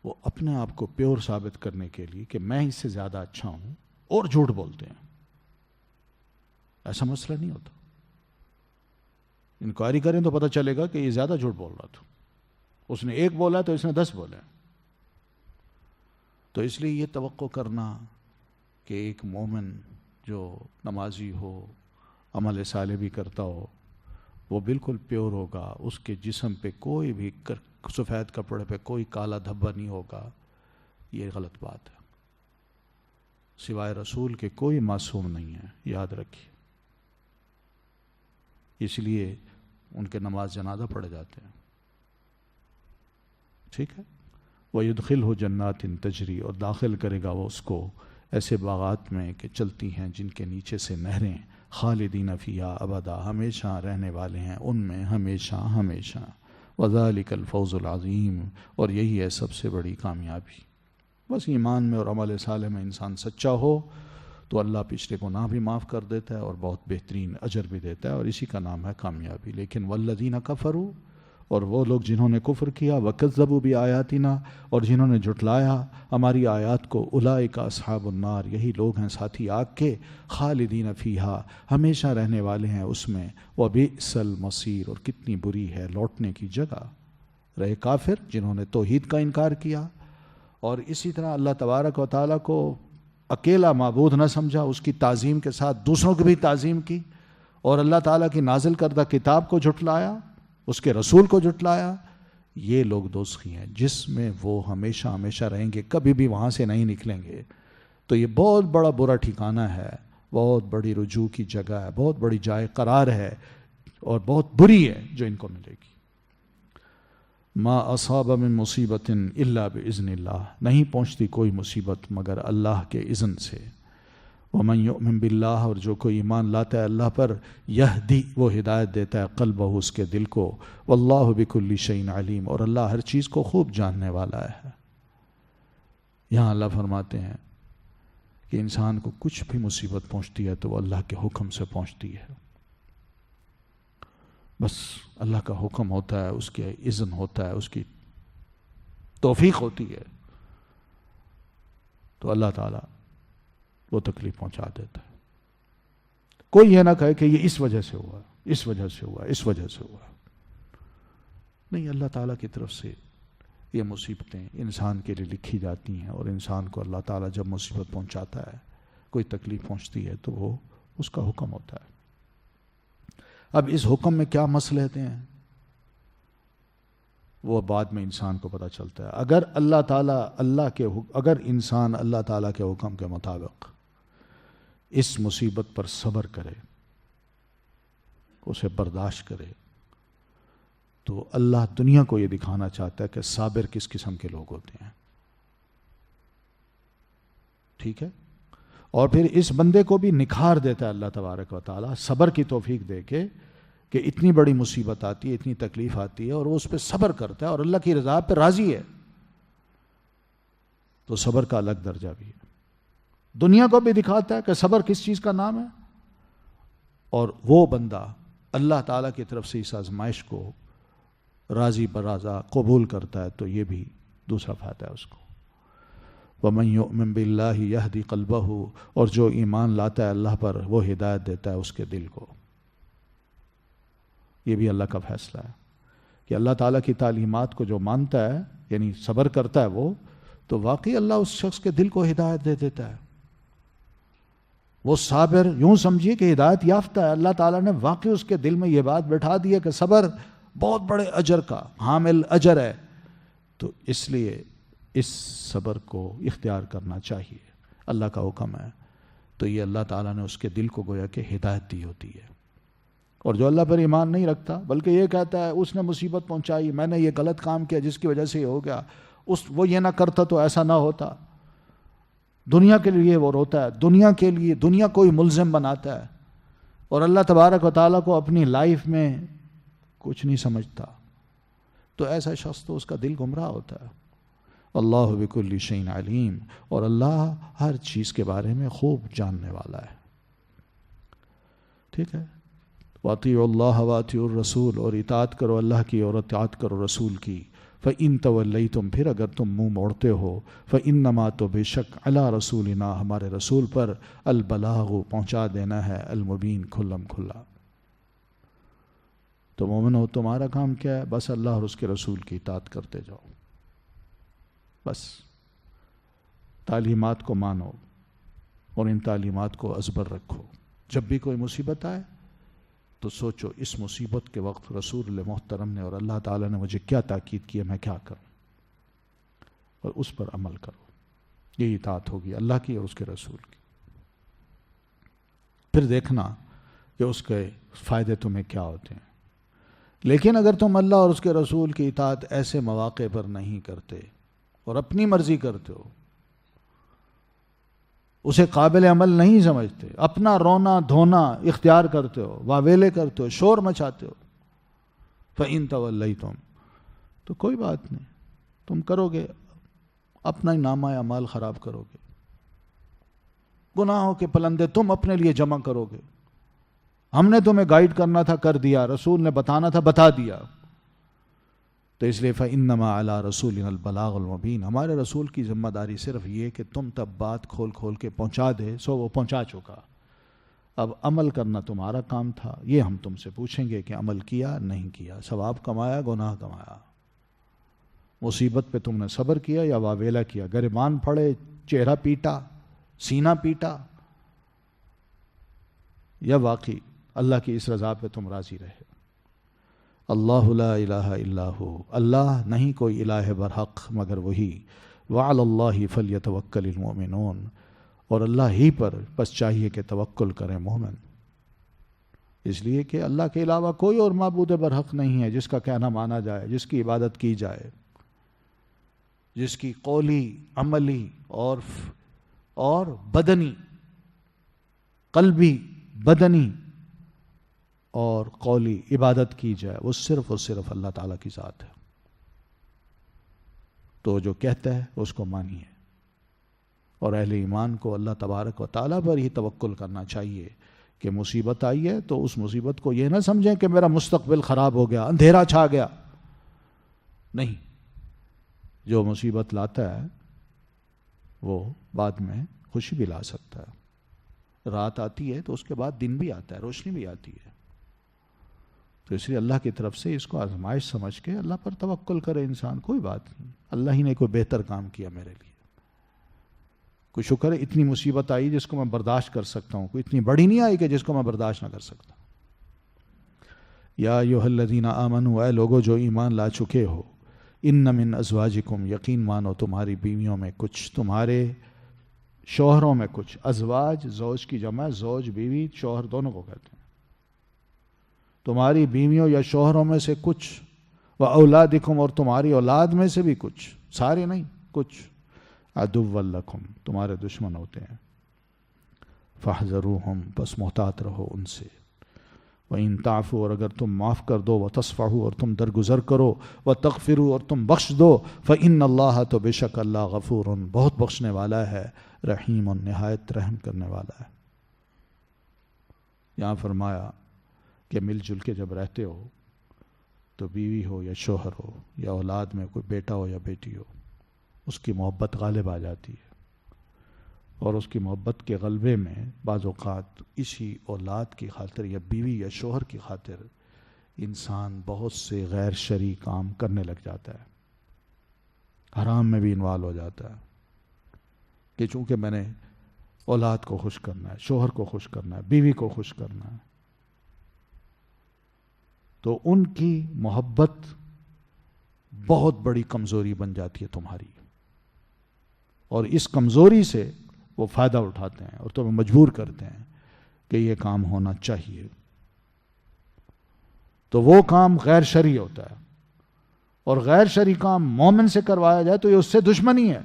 وہ اپنے آپ کو پیور ثابت کرنے کے لیے کہ میں اس سے زیادہ اچھا ہوں اور جھوٹ بولتے ہیں. ایسا مسئلہ نہیں ہوتا. انکوائری کریں تو پتہ چلے گا کہ یہ زیادہ جھوٹ بول رہا تھا، اس نے ایک بولا تو اس نے 10 بولے. تو اس لیے یہ توقع کرنا کہ ایک مومن جو نمازی ہو، عمل صالح بھی کرتا ہو، وہ بالکل پیور ہوگا، اس کے جسم پہ کوئی بھی سفید کپڑے پہ کوئی کالا دھبا نہیں ہوگا، یہ غلط بات ہے. سوائے رسول کے کوئی معصوم نہیں ہے، یاد رکھیے. اس لیے ان کے نماز جنازہ پڑھے جاتے ہیں. ٹھیک ہے. وَيُدْخِلْهُ جَنَّاتٍ تَجْرِي، اور داخل کرے گا وہ اس کو ایسے باغات میں کہ چلتی ہیں جن کے نیچے سے نہریں، خالدین فیہا ابدا، ہمیشہ رہنے والے ہیں ان میں ہمیشہ ہمیشہ. وَذَلِكَ الْفَوْزُ الْعَظِيمُ، اور یہی ہے سب سے بڑی کامیابی. بس ایمان میں اور عمل صالح میں انسان سچا ہو تو اللہ پچھلے گناہ بھی معاف کر دیتا ہے اور بہت بہترین اجر بھی دیتا ہے، اور اسی کا نام ہے کامیابی. لیکن وَالَّذِينَ كَفَرُوا، اور وہ لوگ جنہوں نے کفر کیا، وَكَذَّبُوا بِآيَاتِنَا، اور جنہوں نے جھٹلایا ہماری آیات کو، اولئک اصحاب النار، یہی لوگ ہیں ساتھی آگ کے، خالدین فیہا، ہمیشہ رہنے والے ہیں اس میں، وَبِئْسَ الْمَصِيرُ، اور کتنی بری ہے لوٹنے کی جگہ. رہے کافر جنہوں نے توحید کا انکار کیا اور اسی طرح اللہ تبارک و تعالیٰ کو اکیلا معبود نہ سمجھا، اس کی تعظیم کے ساتھ دوسروں کی بھی تعظیم کی، اور اللہ تعالیٰ کی نازل کردہ کتاب کو جھٹلایا، اس کے رسول کو جھٹلایا. یہ لوگ دوزخی ہیں جس میں وہ ہمیشہ ہمیشہ رہیں گے، کبھی بھی وہاں سے نہیں نکلیں گے. تو یہ بہت بڑا برا ٹھکانہ ہے، بہت بڑی رجوع کی جگہ ہے، بہت بڑی جائے قرار ہے، اور بہت بری ہے جو ان کو ملے گی. ما اصاب من مصیبت الا باذن اللہ، نہیں پہنچتی کوئی مصیبت مگر اللہ کے اذن سے. ومن یؤمن باللہ، اور جو کوئی ایمان لاتا ہے اللہ پر، یہدی، وہ ہدایت دیتا ہے، قلبہ، اس کے دل کو. واللہ بکل شیء علیم، اور اللہ ہر چیز کو خوب جاننے والا ہے. یہاں اللہ فرماتے ہیں کہ انسان کو کچھ بھی مصیبت پہنچتی ہے تو وہ اللہ کے حکم سے پہنچتی ہے. بس اللہ کا حکم ہوتا ہے، اس کے اذن ہوتا ہے، اس کی توفیق ہوتی ہے تو اللہ تعالیٰ وہ تکلیف پہنچا دیتا ہے. کوئی یہ نہ کہے کہ یہ اس وجہ سے ہوا، اس وجہ سے ہوا، اس وجہ سے ہوا. نہیں، اللہ تعالیٰ کی طرف سے یہ مصیبتیں انسان کے لیے لکھی جاتی ہیں، اور انسان کو اللہ تعالیٰ جب مصیبت پہنچاتا ہے، کوئی تکلیف پہنچتی ہے تو وہ اس کا حکم ہوتا ہے. اب اس حکم میں کیا مصلحتیں ہیں وہ بعد میں انسان کو پتہ چلتا ہے. اگر اللہ تعالیٰ اگر انسان اللہ تعالیٰ کے حکم کے مطابق اس مصیبت پر صبر کرے، اسے برداشت کرے، تو اللہ دنیا کو یہ دکھانا چاہتا ہے کہ صابر کس قسم کے لوگ ہوتے ہیں. ٹھیک ہے. اور پھر اس بندے کو بھی نکھار دیتا ہے اللہ تبارک و تعالیٰ صبر کی توفیق دے کے، کہ اتنی بڑی مصیبت آتی ہے، اتنی تکلیف آتی ہے اور وہ اس پہ صبر کرتا ہے اور اللہ کی رضا پہ راضی ہے، تو صبر کا الگ درجہ بھی ہے۔ دنیا کو بھی دکھاتا ہے کہ صبر کس چیز کا نام ہے، اور وہ بندہ اللہ تعالیٰ کی طرف سے اس آزمائش کو راضی برضا قبول کرتا ہے، تو یہ بھی دوسرا فائدہ ہے اس کو۔ وَمَن يُؤْمِن بِاللَّهِ يَهْدِ قَلْبَهُ، اور جو ایمان لاتا ہے اللہ پر وہ ہدایت دیتا ہے اس کے دل کو۔ یہ بھی اللہ کا فیصلہ ہے کہ اللہ تعالیٰ کی تعلیمات کو جو مانتا ہے، یعنی صبر کرتا ہے وہ، تو واقعی اللہ اس شخص کے دل کو ہدایت دے دیتا ہے۔ وہ صابر یوں سمجھیے کہ ہدایت یافتہ ہے، اللہ تعالیٰ نے واقعی اس کے دل میں یہ بات بٹھا دی ہے کہ صبر بہت بڑے اجر کا حامل اجر ہے، تو اس لیے اس صبر کو اختیار کرنا چاہیے، اللہ کا حکم ہے۔ تو یہ اللہ تعالیٰ نے اس کے دل کو گویا کہ ہدایت دی ہوتی ہے۔ اور جو اللہ پر ایمان نہیں رکھتا بلکہ یہ کہتا ہے اس نے مصیبت پہنچائی، میں نے یہ غلط کام کیا جس کی وجہ سے یہ ہو گیا، وہ یہ نہ کرتا تو ایسا نہ ہوتا، دنیا کے لیے وہ روتا ہے، دنیا کے لیے دنیا کوئی ملزم بناتا ہے، اور اللہ تبارک و تعالیٰ کو اپنی لائف میں کچھ نہیں سمجھتا، تو ایسا شخص تو اس کا دل گمراہ ہوتا ہے۔ اللہ بکل شیء علیم، اور اللہ ہر چیز کے بارے میں خوب جاننے والا ہے۔ ٹھیک ہے، وَأَطِيعُوا اللَّهَ وَأَطِيعُوا الرَّسُولَ، اور اطاعت کرو اللہ کی اور اطاعت کرو رسول کی۔ فَإِن تَوَلَّيْتُمْ، پھر اگر تم منہ موڑتے ہو، فَإِنَّمَا، تو بے شک، عَلَىٰ رَسُولِنَا، ہمارے رسول پر، البلاغ، پہنچا دینا ہے، المبین، کھلم کھلا۔ تو مومنو، تمہارا کام کیا ہے؟ بس اللہ اور اس کے رسول کی اطاعت کرتے جاؤ، بس تعلیمات کو مانو اور ان تعلیمات کو ازبر رکھو۔ جب بھی کوئی مصیبت آئے تو سوچو اس مصیبت کے وقت رسول محترم نے اور اللہ تعالیٰ نے مجھے کیا تاکید کی ہے، میں کیا کروں، اور اس پر عمل کرو۔ یہی اطاعت ہوگی اللہ کی اور اس کے رسول کی۔ پھر دیکھنا کہ اس کے فائدے تمہیں کیا ہوتے ہیں۔ لیکن اگر تم اللہ اور اس کے رسول کی اطاعت ایسے مواقع پر نہیں کرتے اور اپنی مرضی کرتے ہو، اسے قابل عمل نہیں سمجھتے، اپنا رونا دھونا اختیار کرتے ہو، واویلے کرتے ہو، شور مچاتے ہو، فَإِن تَوَلَّيْتُمْ، تو کوئی بات نہیں، تم کرو گے اپنا ہی نامہ اعمال خراب کرو گے، گناہوں کے پلندے تم اپنے لیے جمع کرو گے۔ ہم نے تمہیں گائیڈ کرنا تھا، کر دیا، رسول نے بتانا تھا، بتا دیا، تو اس لیے فَإِنَّمَا عَلَىٰ رَسُولِنَا الْبَلَاغُ الْمُبِينُ، ہمارے رسول کی ذمہ داری صرف یہ کہ تم تب بات کھول کھول کے پہنچا دے، سو وہ پہنچا چکا، اب عمل کرنا تمہارا کام تھا۔ یہ ہم تم سے پوچھیں گے کہ عمل کیا نہیں کیا، ثواب کمایا گناہ کمایا، مصیبت پہ تم نے صبر کیا یا واویلا کیا، گریبان پھڑے، چہرہ پیٹا، سینہ پیٹا، یا واقعی اللہ کی اس رضا پہ تم راضی رہے۔ اللہ لا الہ الا ہو، اللہ نہیں کوئی الہ برحق مگر وہی، وعلی اللہ فلیتوکل المؤمنون، اور اللہ ہی پر بس چاہیے کہ توکل کریں مومن، اس لیے کہ اللہ کے علاوہ کوئی اور معبود برحق نہیں ہے جس کا کہنا مانا جائے، جس کی عبادت کی جائے، جس کی قولی، عملی اور بدنی، قلبی، بدنی اور قولی عبادت کی جائے، وہ صرف اور صرف اللہ تعالیٰ کی ذات ہے۔ تو جو کہتا ہے اس کو مانیے، اور اہل ایمان کو اللہ تبارک و تعالیٰ پر ہی توکل کرنا چاہیے کہ مصیبت آئی ہے تو اس مصیبت کو یہ نہ سمجھیں کہ میرا مستقبل خراب ہو گیا، اندھیرا چھا گیا، نہیں، جو مصیبت لاتا ہے وہ بعد میں خوشی بھی لا سکتا ہے، رات آتی ہے تو اس کے بعد دن بھی آتا ہے، روشنی بھی آتی ہے، تو اس لیے اللہ کی طرف سے اس کو آزمائش سمجھ کے اللہ پر توکل کرے انسان، کوئی بات نہیں، اللہ ہی نے کوئی بہتر کام کیا میرے لیے، کوئی شکر ہے اتنی مصیبت آئی جس کو میں برداشت کر سکتا ہوں، کوئی اتنی بڑی نہیں آئی کہ جس کو میں برداشت نہ کر سکتا۔ یا ایھا الذین آمنوا، اے لوگو جو ایمان لا چکے ہو، ان من ازواجکم، یقین مانو تمہاری بیویوں میں کچھ، تمہارے شوہروں میں کچھ، ازواج زوج کی جمع، زوج بیوی شوہر دونوں کو کہتے ہیں، تمہاری بیویوں یا شوہروں میں سے کچھ، وَأَوْلَادِكُمْ، اور تمہاری اولاد میں سے بھی کچھ، سارے نہیں کچھ، عَدُوًّا لَكُمْ، تمہارے دشمن ہوتے ہیں، فاحذروہم، بس محتاط رہو ان سے، وَإِن تعفوا، اور اگر تم معاف کر دو، وتصفحوا، اور تم درگزر کرو، وتغفروا، اور تم بخش دو، فإن اللہ، تو بے شک اللہ، غفور، بہت بخشنے والا ہے، رحیم، نہایت رحم کرنے والا ہے۔ یہاں فرمایا کہ مل جل کے جب رہتے ہو تو بیوی ہو یا شوہر ہو یا اولاد میں کوئی بیٹا ہو یا بیٹی ہو، اس کی محبت غالب آ جاتی ہے، اور اس کی محبت کے غلبے میں بعض اوقات اسی اولاد کی خاطر یا بیوی یا شوہر کی خاطر انسان بہت سے غیر شرعی کام کرنے لگ جاتا ہے، حرام میں بھی انوالو ہو جاتا ہے، کہ چونکہ میں نے اولاد کو خوش کرنا ہے، شوہر کو خوش کرنا ہے، بیوی کو خوش کرنا ہے، تو ان کی محبت بہت بڑی کمزوری بن جاتی ہے تمہاری، اور اس کمزوری سے وہ فائدہ اٹھاتے ہیں اور تمہیں مجبور کرتے ہیں کہ یہ کام ہونا چاہیے، تو وہ کام غیر شرعی ہوتا ہے، اور غیر شرعی کام مومن سے کروایا جائے تو یہ اس سے دشمنی ہے،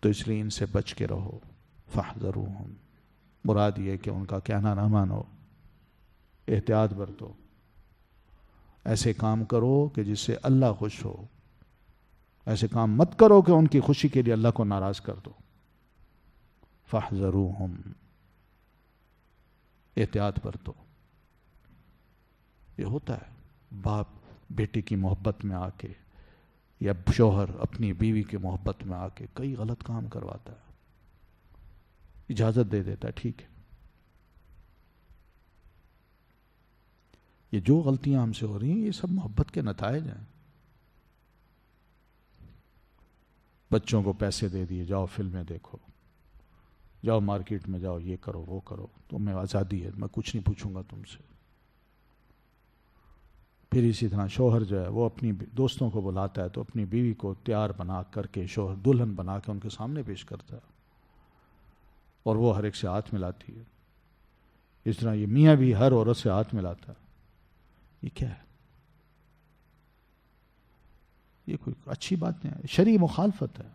تو اس لیے ان سے بچ کے رہو، فاحذروہم، مراد یہ کہ ان کا کہنا نہ مانو، احتیاط برتو، ایسے کام کرو کہ جس سے اللہ خوش ہو، ایسے کام مت کرو کہ ان کی خوشی کے لیے اللہ کو ناراض کر دو، فاحذروہم، احتیاط برتو۔ یہ ہوتا ہے باپ بیٹے کی محبت میں آ کے، یا شوہر اپنی بیوی کی محبت میں آ کے کئی غلط کام کرواتا ہے، اجازت دے دیتا ہے، ٹھیک ہے۔ یہ جو غلطیاں ہم سے ہو رہی ہیں یہ سب محبت کے نتائج ہیں۔ بچوں کو پیسے دے دیے، جاؤ فلمیں دیکھو، جاؤ مارکیٹ میں جاؤ، یہ کرو وہ کرو، تمہیں آزادی ہے، میں کچھ نہیں پوچھوں گا تم سے۔ پھر اسی طرح شوہر جو ہے وہ اپنی دوستوں کو بلاتا ہے تو اپنی بیوی کو تیار بنا کر کے، شوہر دلہن بنا کے ان کے سامنے پیش کرتا ہے، اور وہ ہر ایک سے ہاتھ ملاتی ہے۔ اس طرح یہ میاں بھی ہر عورت سے ہاتھ ملاتا ہے۔ یہ کیا ہے؟ یہ کوئی اچھی بات نہیں ہے، شرعی مخالفت ہے،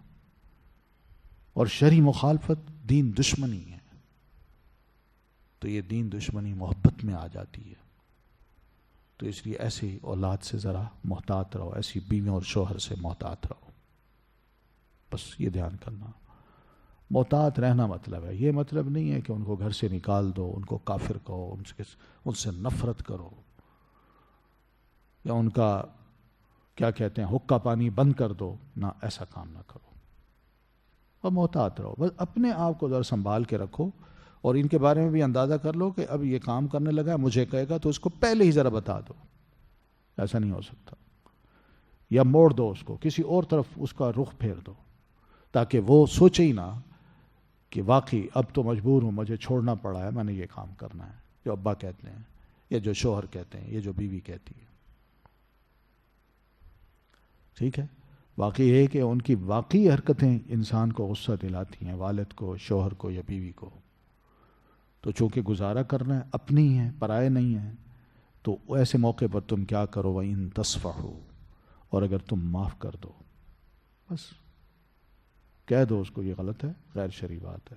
اور شرعی مخالفت دین دشمنی ہے، تو یہ دین دشمنی محبت میں آ جاتی ہے، تو اس لیے ایسی اولاد سے ذرا محتاط رہو، ایسی بیوی اور شوہر سے محتاط رہو، بس یہ دھیان کرنا۔ محتاط رہنا مطلب ہے، یہ مطلب نہیں ہے کہ ان کو گھر سے نکال دو، ان کو کافر کہو، ان سے نفرت کرو، یا ان کا کیا کہتے ہیں حقہ پانی بند کر دو، نہ، ایسا کام نہ کرو، اور محتاط رہو، بس اپنے آپ کو ذرا سنبھال کے رکھو، اور ان کے بارے میں بھی اندازہ کر لو کہ اب یہ کام کرنے لگا ہے، مجھے کہے گا تو اس کو پہلے ہی ذرا بتا دو، ایسا نہیں ہو سکتا، یا موڑ دو اس کو، کسی اور طرف اس کا رخ پھیر دو، تاکہ وہ سوچے ہی نہ کہ واقعی اب تو مجبور ہوں، مجھے چھوڑنا پڑا ہے، میں نے یہ کام کرنا ہے، جو ابا کہتے ہیں یا جو شوہر کہتے ہیں یا جو بیوی کہتی ہے، ٹھیک ہے۔ واقعی ہے کہ ان کی واقعی حرکتیں انسان کو غصہ دلاتی ہیں، والد کو، شوہر کو یا بیوی کو، تو چونکہ گزارا کرنا ہے، اپنی ہیں، پرائے نہیں ہیں، تو ایسے موقع پر تم کیا کرو، وَإِن تَصْفَحُوا، اور اگر تم معاف کر دو، بس کہہ دو اس کو یہ غلط ہے، غیر شرعی بات ہے،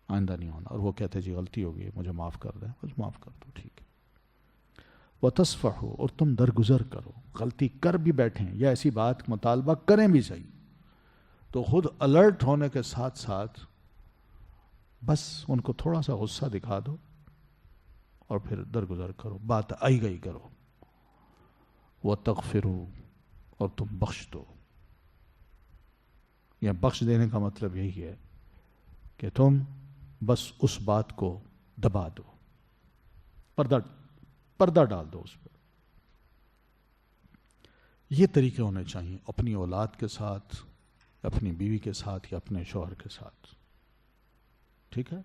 آئندہ نہیں ہونا، اور وہ کہتے جی غلطی ہو گئی مجھے معاف کر دیں، بس معاف کر دو، ٹھیک ہے۔ وَتَصْفَحُوا، اور تم درگزر کرو، غلطی کر بھی بیٹھیں یا ایسی بات مطالبہ کریں بھی صحیح، تو خود الرٹ ہونے کے ساتھ ساتھ بس ان کو تھوڑا سا غصہ دکھا دو اور پھر درگزر کرو، بات آئی گئی کرو۔ وَتَغْفِرُوا، اور تم بخش دو، یا بخش دینے کا مطلب یہی ہے کہ تم بس اس بات کو دبا دو، پردہ ڈال دو اس پر۔ یہ طریقے ہونے چاہیے اپنی اولاد کے ساتھ، اپنی بیوی کے ساتھ، یا اپنے شوہر کے ساتھ، ٹھیک ہے۔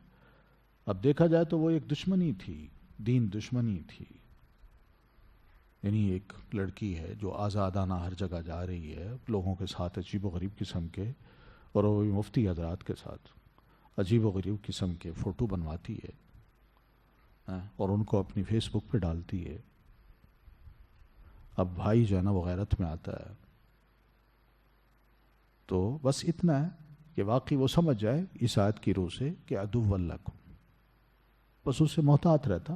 اب دیکھا جائے تو وہ ایک دشمنی تھی، دین دشمنی تھی، یعنی ایک لڑکی ہے جو آزادانہ ہر جگہ جا رہی ہے، لوگوں کے ساتھ عجیب و غریب قسم کے، اور وہ مفتی حضرات کے ساتھ عجیب و غریب قسم کے فوٹو بنواتی ہے، اور ان کو اپنی فیس بک پہ ڈالتی ہے۔ اب بھائی جو ہے نا وہ غیرت میں آتا ہے، تو بس اتنا ہے کہ واقعی وہ سمجھ جائے اس آیت کی روح سے کہ عدو لکم، بس اس سے محتاط رہتا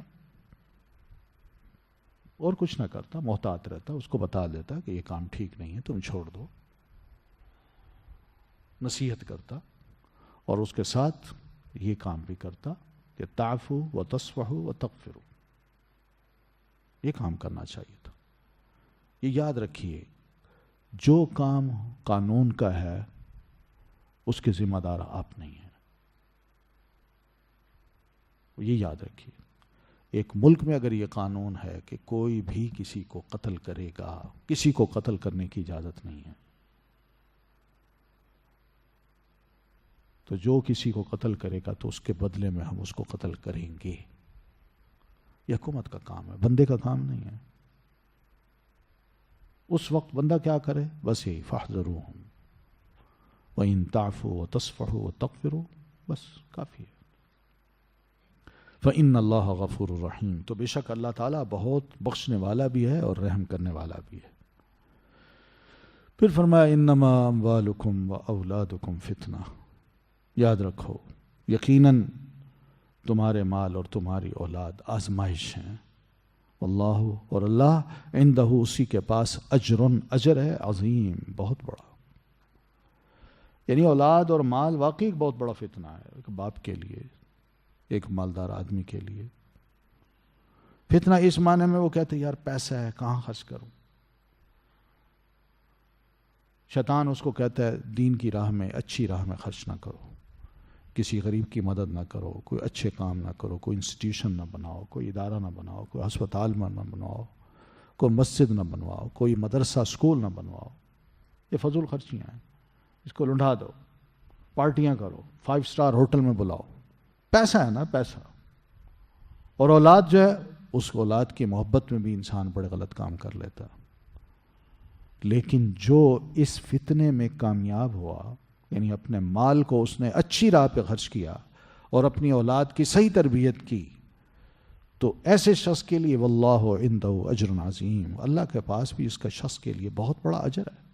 اور کچھ نہ کرتا، محتاط رہتا، اس کو بتا دیتا کہ یہ کام ٹھیک نہیں ہے، تم چھوڑ دو، نصیحت کرتا، اور اس کے ساتھ یہ کام بھی کرتا کہ تعفو و تصفحو و تغفرو، یہ کام کرنا چاہیے تھا۔ یہ یاد رکھیے، جو کام قانون کا ہے اس کے ذمہ دار آپ نہیں ہیں، یہ یاد رکھیے۔ ایک ملک میں اگر یہ قانون ہے کہ کوئی بھی کسی کو قتل کرے گا، کسی کو قتل کرنے کی اجازت نہیں ہے، تو جو کسی کو قتل کرے گا تو اس کے بدلے میں ہم اس کو قتل کریں گے۔ یہ حکومت کا کام ہے، بندے کا کام نہیں ہے۔ اس وقت بندہ کیا کرے؟ بس یہی فاحذروہم وَإِن تَعْفُوا وَتَصْفَحُوا وَتَغْفِرُوا، بس کافی ہے۔ فَإِنَّ اللَّهَ غَفُورٌ رَحِيمٌ، تو بے شک اللہ تعالیٰ بہت بخشنے والا بھی ہے اور رحم کرنے والا بھی ہے۔ پھر فرمایا إِنَّمَا أَمْوَالُكُمْ وَأَوْلَادُكُمْ فِتْنَةٌ، یاد رکھو یقیناً تمہارے مال اور تمہاری اولاد آزمائش ہیں، واللہ، اور اللہ، عندہ، اسی کے پاس، اجر ہے عظیم، بہت بڑا۔ یعنی اولاد اور مال واقعی ایک بہت بڑا فتنہ ہے ایک باپ کے لیے، ایک مالدار آدمی کے لیے۔ فتنہ اس معنی میں وہ کہتے ہیں یار پیسہ ہے کہاں خرچ کروں، شیطان اس کو کہتا ہے دین کی راہ میں، اچھی راہ میں خرچ نہ کرو، کسی غریب کی مدد نہ کرو، کوئی اچھے کام نہ کرو، کوئی انسٹیٹیوشن نہ بناؤ، کوئی ادارہ نہ بناؤ، کوئی ہسپتال نہ بنواؤ، کوئی مسجد نہ بنواؤ، کوئی مدرسہ اسکول نہ بنواؤ، یہ فضول خرچیاں ہیں، اس کو لنڈا دو، پارٹیاں کرو، 5 اسٹار ہوٹل میں بلاؤ، پیسہ ہے نا پیسہ۔ اور اولاد جو ہے، اس اولاد کی محبت میں بھی انسان بڑے غلط کام کر لیتا، لیکن جو اس فتنے میں کامیاب ہوا، یعنی اپنے مال کو اس نے اچھی راہ پہ خرچ کیا اور اپنی اولاد کی صحیح تربیت کی، تو ایسے شخص کے لیے واللہ عندہ اجر عظیم، اللہ کے پاس بھی اس کا شخص کے لیے بہت بڑا اجر ہے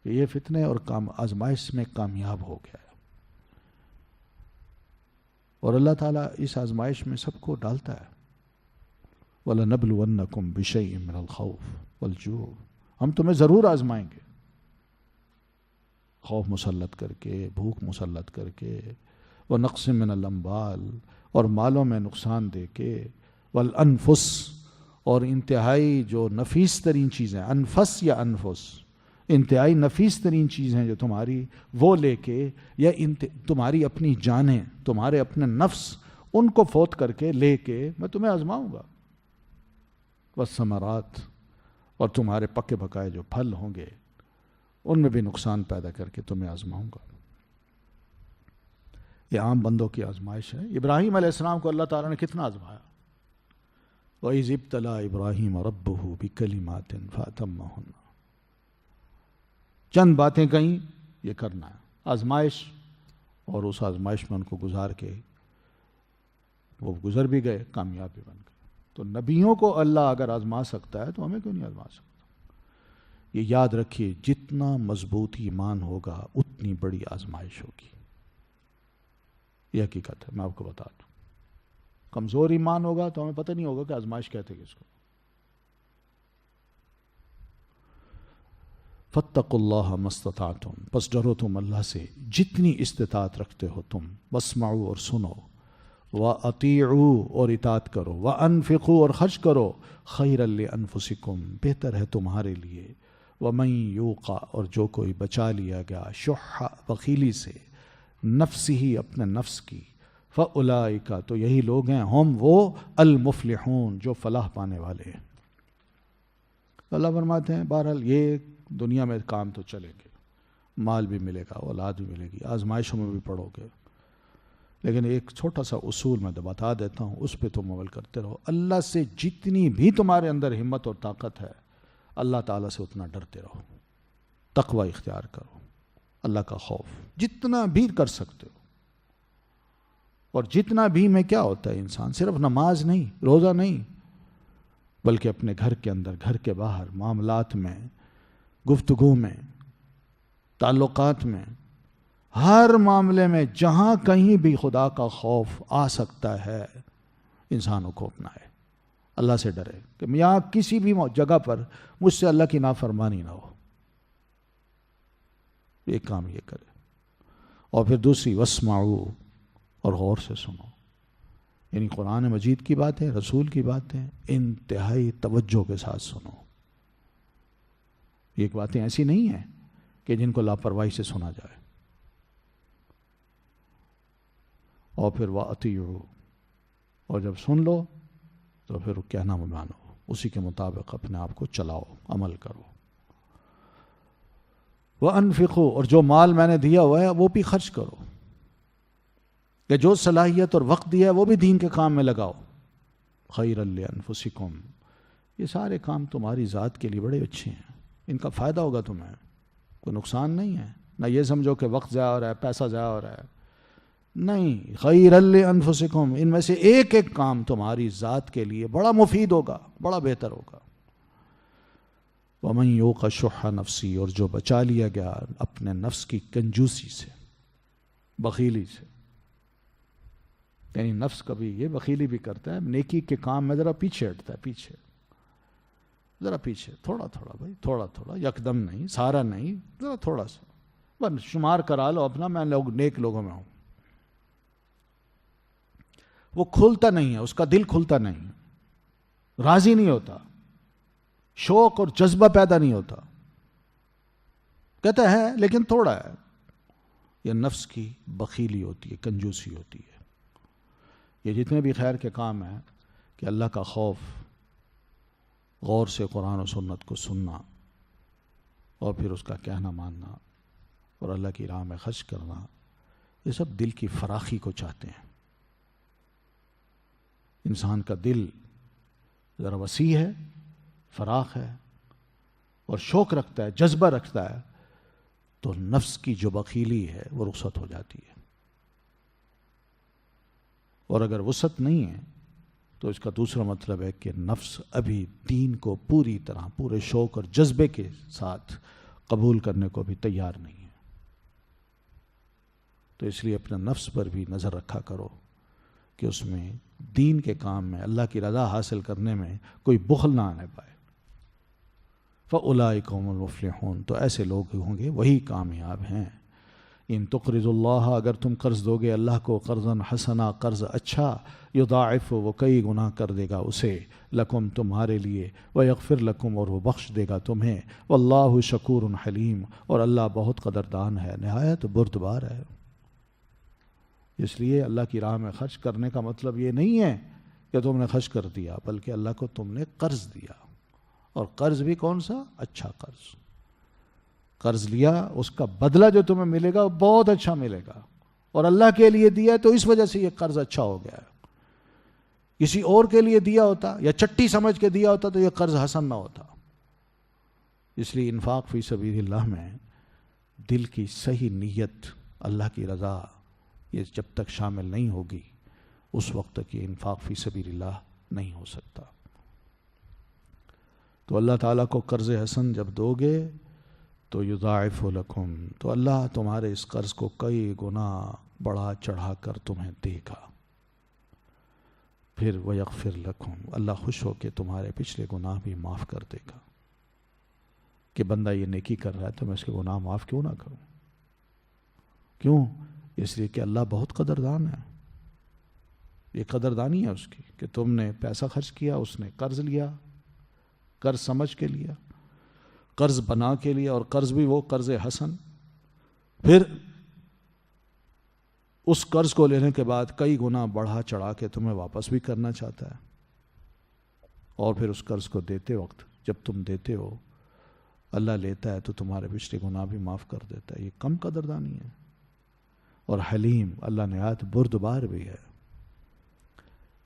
کہ یہ فتنے اور آزمائش میں کامیاب ہو گیا ہے۔ اور اللہ تعالیٰ اس آزمائش میں سب کو ڈالتا ہے۔ وَلَنَبْلُوَنَّكُمْ بِشَيْءٍ مِّنَ الْخَوْفِ وَالْجُوعِ، ہم تمہیں ضرور آزمائیں گے، خوف مسلط کر کے، بھوک مسلط کر کے، وَنَقْصٍ مِّنَ الْأَمْوَالِ، اور مالوں میں نقصان دے کے، وَالْأَنفُسِ، اور انتہائی جو نفیس ترین چیزیں، انفس یا انفس، انتہائی نفیس ترین چیزیں جو تمہاری، وہ لے کے، یا تمہاری اپنی جانیں، تمہارے اپنے نفس، ان کو فوت کر کے لے کے میں تمہیں آزماؤں گا، والثمرات، اور تمہارے پکے پکائے جو پھل ہوں گے ان میں بھی نقصان پیدا کر کے تمہیں آزماؤں گا۔ یہ عام بندوں کی آزمائش ہے۔ ابراہیم علیہ السلام کو اللہ تعالیٰ نے کتنا آزمایا، وَإِذِ ابْتَلَىٰ إِبْرَاهِيمَ رَبُّهُ بِكَلِمَاتٍ فَأَتَمَّهُنَّ، چند باتیں کہیں یہ کرنا ہے، آزمائش، اور اس آزمائش میں ان کو گزار کے وہ گزر بھی گئے، کامیاب بھی بن گئے۔ تو نبیوں کو اللہ اگر آزما سکتا ہے تو ہمیں کیوں نہیں آزما سکتا؟ یہ یاد رکھیے، جتنا مضبوط ایمان ہوگا اتنی بڑی آزمائش ہوگی، یہ حقیقت ہے، میں آپ کو بتا دوں۔ کمزور ایمان ہوگا تو ہمیں پتہ نہیں ہوگا کہ آزمائش کہتے کس کو۔ فَاتَّقُوا اللَّهَ مَا اسْتَطَعْتُمْ، پس ڈرو تم اللہ سے جتنی استطاعت رکھتے ہو تم، وَاسْمَعُوا، اور سنو، وَأَطِيعُوا، اور اطاعت کرو، وَأَنفِقُوا، اور خرچ کرو، خَيْرًا لِأَنفُسِكُمْ، بہتر ہے تمہارے لیے، وَمَن يُوقَ، اور جو کوئی بچا لیا گیا، شُحَّ، بخیلی سے، نفسہ، اپنے نفس کی، فَأُولَئِكَ، تو یہی لوگ ہیں، ہم وہ، المفلحون، جو فلاح پانے والے ہیں۔ اللہ فرماتے ہیں بہرحال یہ دنیا میں کام تو چلیں گے، مال بھی ملے گا، اولاد بھی ملے گی، آزمائشوں میں بھی پڑو گے، لیکن ایک چھوٹا سا اصول میں بتا دیتا ہوں، اس پہ تم عمل کرتے رہو۔ اللہ سے جتنی بھی تمہارے اندر ہمت اور طاقت ہے، اللہ تعالیٰ سے اتنا ڈرتے رہو، تقوی اختیار کرو، اللہ کا خوف جتنا بھی کر سکتے ہو۔ اور جتنا بھی میں کیا ہوتا ہے، انسان صرف نماز نہیں، روزہ نہیں، بلکہ اپنے گھر کے اندر، گھر کے باہر، معاملات میں، گفتگو میں، تعلقات میں، ہر معاملے میں جہاں کہیں بھی خدا کا خوف آ سکتا ہے انسانوں کو اپنائے، اللہ سے ڈرے کہ یہاں کسی بھی جگہ پر مجھ سے اللہ کی نافرمانی نہ ہو، ایک کام یہ کرے۔ اور پھر دوسری واسمعوا، اور غور سے سنو، یعنی قرآن مجید کی باتیں، رسول کی باتیں انتہائی توجہ کے ساتھ سنو۔ یہ باتیں ایسی نہیں ہیں کہ جن کو لاپرواہی سے سنا جائے۔ اور پھر وَأَطِیعُوا، اور جب سن لو تو پھر کہنا مانو، اسی کے مطابق اپنے آپ کو چلاؤ، عمل کرو۔ وَأَنفِقُوا، اور جو مال میں نے دیا ہوا ہے وہ بھی خرچ کرو، کہ جو صلاحیت اور وقت دیا ہے وہ بھی دین کے کام میں لگاؤ۔ خَيْرًا لِأَنفُسِكُمْ، یہ سارے کام تمہاری ذات کے لیے بڑے اچھے ہیں، ان کا فائدہ ہوگا تمہیں، کوئی نقصان نہیں ہے۔ نہ یہ سمجھو کہ وقت ضائع ہو رہا ہے، پیسہ ضائع ہو رہا ہے، نہیں۔ خَيْرًا لِأَنفُسِكُمْ، ان میں سے ایک ایک کام تمہاری ذات کے لیے بڑا مفید ہوگا، بڑا بہتر ہوگا۔ وَمَنْ يُوقَ شُحَّ نَفْسِهِ، اور جو بچا لیا گیا اپنے نفس کی کنجوسی سے، بخیلی سے، یعنی نفس کبھی یہ بخیلی بھی کرتا ہے، نیکی کے کام میں ذرا پیچھے ہٹتا ہے، پیچھے ذرا پیچھے، تھوڑا تھوڑا بھائی، تھوڑا تھوڑا، یکدم نہیں، سارا نہیں، ذرا تھوڑا سا، بس شمار کرا لو اپنا، میں نیک لوگوں میں ہوں۔ وہ کھلتا نہیں ہے، اس کا دل کھلتا نہیں، راضی نہیں ہوتا، شوق اور جذبہ پیدا نہیں ہوتا، کہتا ہے لیکن تھوڑا ہے۔ یہ نفس کی بخیلی ہوتی ہے، کنجوسی ہوتی ہے۔ یہ جتنے بھی خیر کے کام ہیں کہ اللہ کا خوف، غور سے قرآن و سنت کو سننا، اور پھر اس کا کہنا ماننا، اور اللہ کی راہ میں خرچ کرنا، یہ سب دل کی فراخی کو چاہتے ہیں۔ انسان کا دل ذرا وسیع ہے، فراخ ہے، اور شوق رکھتا ہے، جذبہ رکھتا ہے، تو نفس کی جو بخیلی ہے وہ رخصت ہو جاتی ہے۔ اور اگر وسعت نہیں ہے تو اس کا دوسرا مطلب ہے کہ نفس ابھی دین کو پوری طرح، پورے شوق اور جذبے کے ساتھ قبول کرنے کو بھی تیار نہیں ہے۔ تو اس لیے اپنے نفس پر بھی نظر رکھا کرو کہ اس میں دین کے کام میں، اللہ کی رضا حاصل کرنے میں کوئی بخل نہ آنے پائے۔ فَأُولَٰئِكَ هُمُ الْمُفْلِحُونَ، تو ایسے لوگ ہوں گے وہی کامیاب ہیں۔ ان تقرضوا اللہ، اگر تم قرض دو گے اللہ کو، قرضا حسنا، قرض اچھا، یضاعف، وہ کئی گنا کر دے گا اسے، لکم، تمہارے لیے، ویغفر لکم، اور وہ بخش دے گا تمہیں، واللہ شکور حلیم، اور اللہ بہت قدردان ہے، نہایت بردبار ہے۔ اس لیے اللہ کی راہ میں خرچ کرنے کا مطلب یہ نہیں ہے کہ تم نے خرچ کر دیا، بلکہ اللہ کو تم نے قرض دیا، اور قرض بھی کون سا؟ اچھا قرض لیا، اس کا بدلہ جو تمہیں ملے گا وہ بہت اچھا ملے گا، اور اللہ کے لیے دیا تو اس وجہ سے یہ قرض اچھا ہو گیا ہے۔ کسی اور کے لیے دیا ہوتا یا چٹی سمجھ کے دیا ہوتا تو یہ قرض حسن نہ ہوتا۔ اس لیے انفاق فی سبیل اللہ میں دل کی صحیح نیت، اللہ کی رضا، یہ جب تک شامل نہیں ہوگی اس وقت تک یہ انفاق فی سبیل اللہ نہیں ہو سکتا۔ تو اللہ تعالیٰ کو قرض حسن جب دو گے تو یضاعف لکم، تو اللہ تمہارے اس قرض کو کئی گنا بڑھا چڑھا کر تمہیں دے گا۔ پھر ویغفر لکم، اللہ خوش ہو کے تمہارے پچھلے گناہ بھی معاف کر دے گا۔ کہ بندہ یہ نیکی کر رہا ہے تو میں اس کے گناہ معاف کیوں نہ کروں؟ کیوں؟ اس لیے کہ اللہ بہت قدردان ہے۔ یہ قدردانی ہے اس کی کہ تم نے پیسہ خرچ کیا، اس نے قرض لیا، قرض سمجھ کے لیا، قرض بنا کے لیا، اور قرض بھی وہ قرض حسن۔ پھر اس قرض کو لینے کے بعد کئی گنا بڑھا چڑھا کے تمہیں واپس بھی کرنا چاہتا ہے، اور پھر اس قرض کو دیتے وقت جب تم دیتے ہو اللہ لیتا ہے تو تمہارے پچھلے گناہ بھی معاف کر دیتا ہے۔ یہ کم قدردانی ہے۔ اور حلیم، اللہ نہایت بردبار بھی ہے،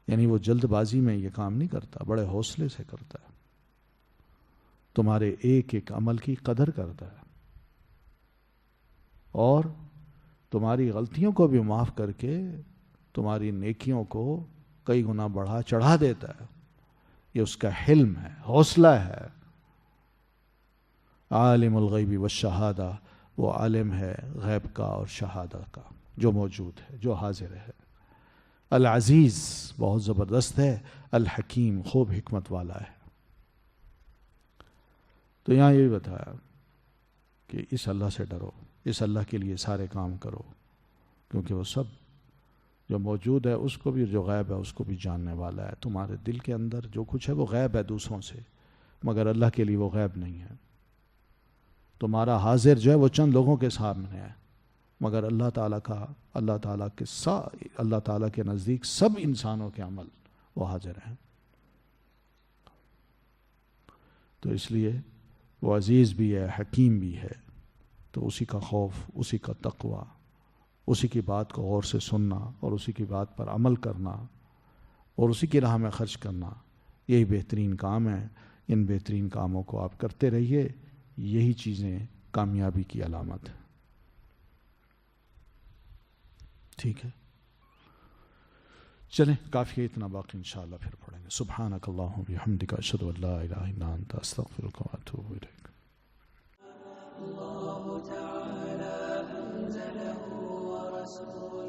یعنی وہ جلد بازی میں یہ کام نہیں کرتا، بڑے حوصلے سے کرتا ہے، تمہارے ایک ایک عمل کی قدر کرتا ہے، اور تمہاری غلطیوں کو بھی معاف کر کے تمہاری نیکیوں کو کئی گنا بڑھا چڑھا دیتا ہے۔ یہ اس کا حلم ہے، حوصلہ ہے۔ عالم الغیب والشہادہ، وہ عالم ہے غیب کا اور شہادت کا، جو موجود ہے، جو حاضر ہے۔ العزیز بہت زبردست ہے، الحکیم خوب حکمت والا ہے۔ تو یہاں یہ بتایا کہ اس اللہ سے ڈرو، اس اللہ کے لیے سارے کام کرو، کیونکہ وہ سب جو موجود ہے اس کو بھی، جو غیب ہے اس کو بھی جاننے والا ہے۔ تمہارے دل کے اندر جو کچھ ہے وہ غیب ہے دوسروں سے، مگر اللہ کے لیے وہ غیب نہیں ہے۔ تمہارا حاضر جو ہے وہ چند لوگوں کے سامنے ہے، مگر اللہ تعالیٰ کا، اللہ تعالیٰ کے نزدیک سب انسانوں کے عمل وہ حاضر ہیں۔ تو اس لیے وہ عزیز بھی ہے، حکیم بھی ہے۔ تو اسی کا خوف، اسی کا تقوی، اسی کی بات کو غور سے سننا اور اسی کی بات پر عمل کرنا اور اسی کی راہ میں خرچ کرنا، یہی بہترین کام ہے۔ ان بہترین کاموں کو آپ کرتے رہیے، یہی چیزیں کامیابی کی علامت ہے۔ ٹھیک ہے، چلیں کافی ہے اتنا، باقی انشاءاللہ پھر پڑھیں گے۔ سبحانک اللہم و بحمدک، اشہد ان لا الہ الا انت، استغفرک و اتوب الیک۔ الله تعالى أنزله ورسوله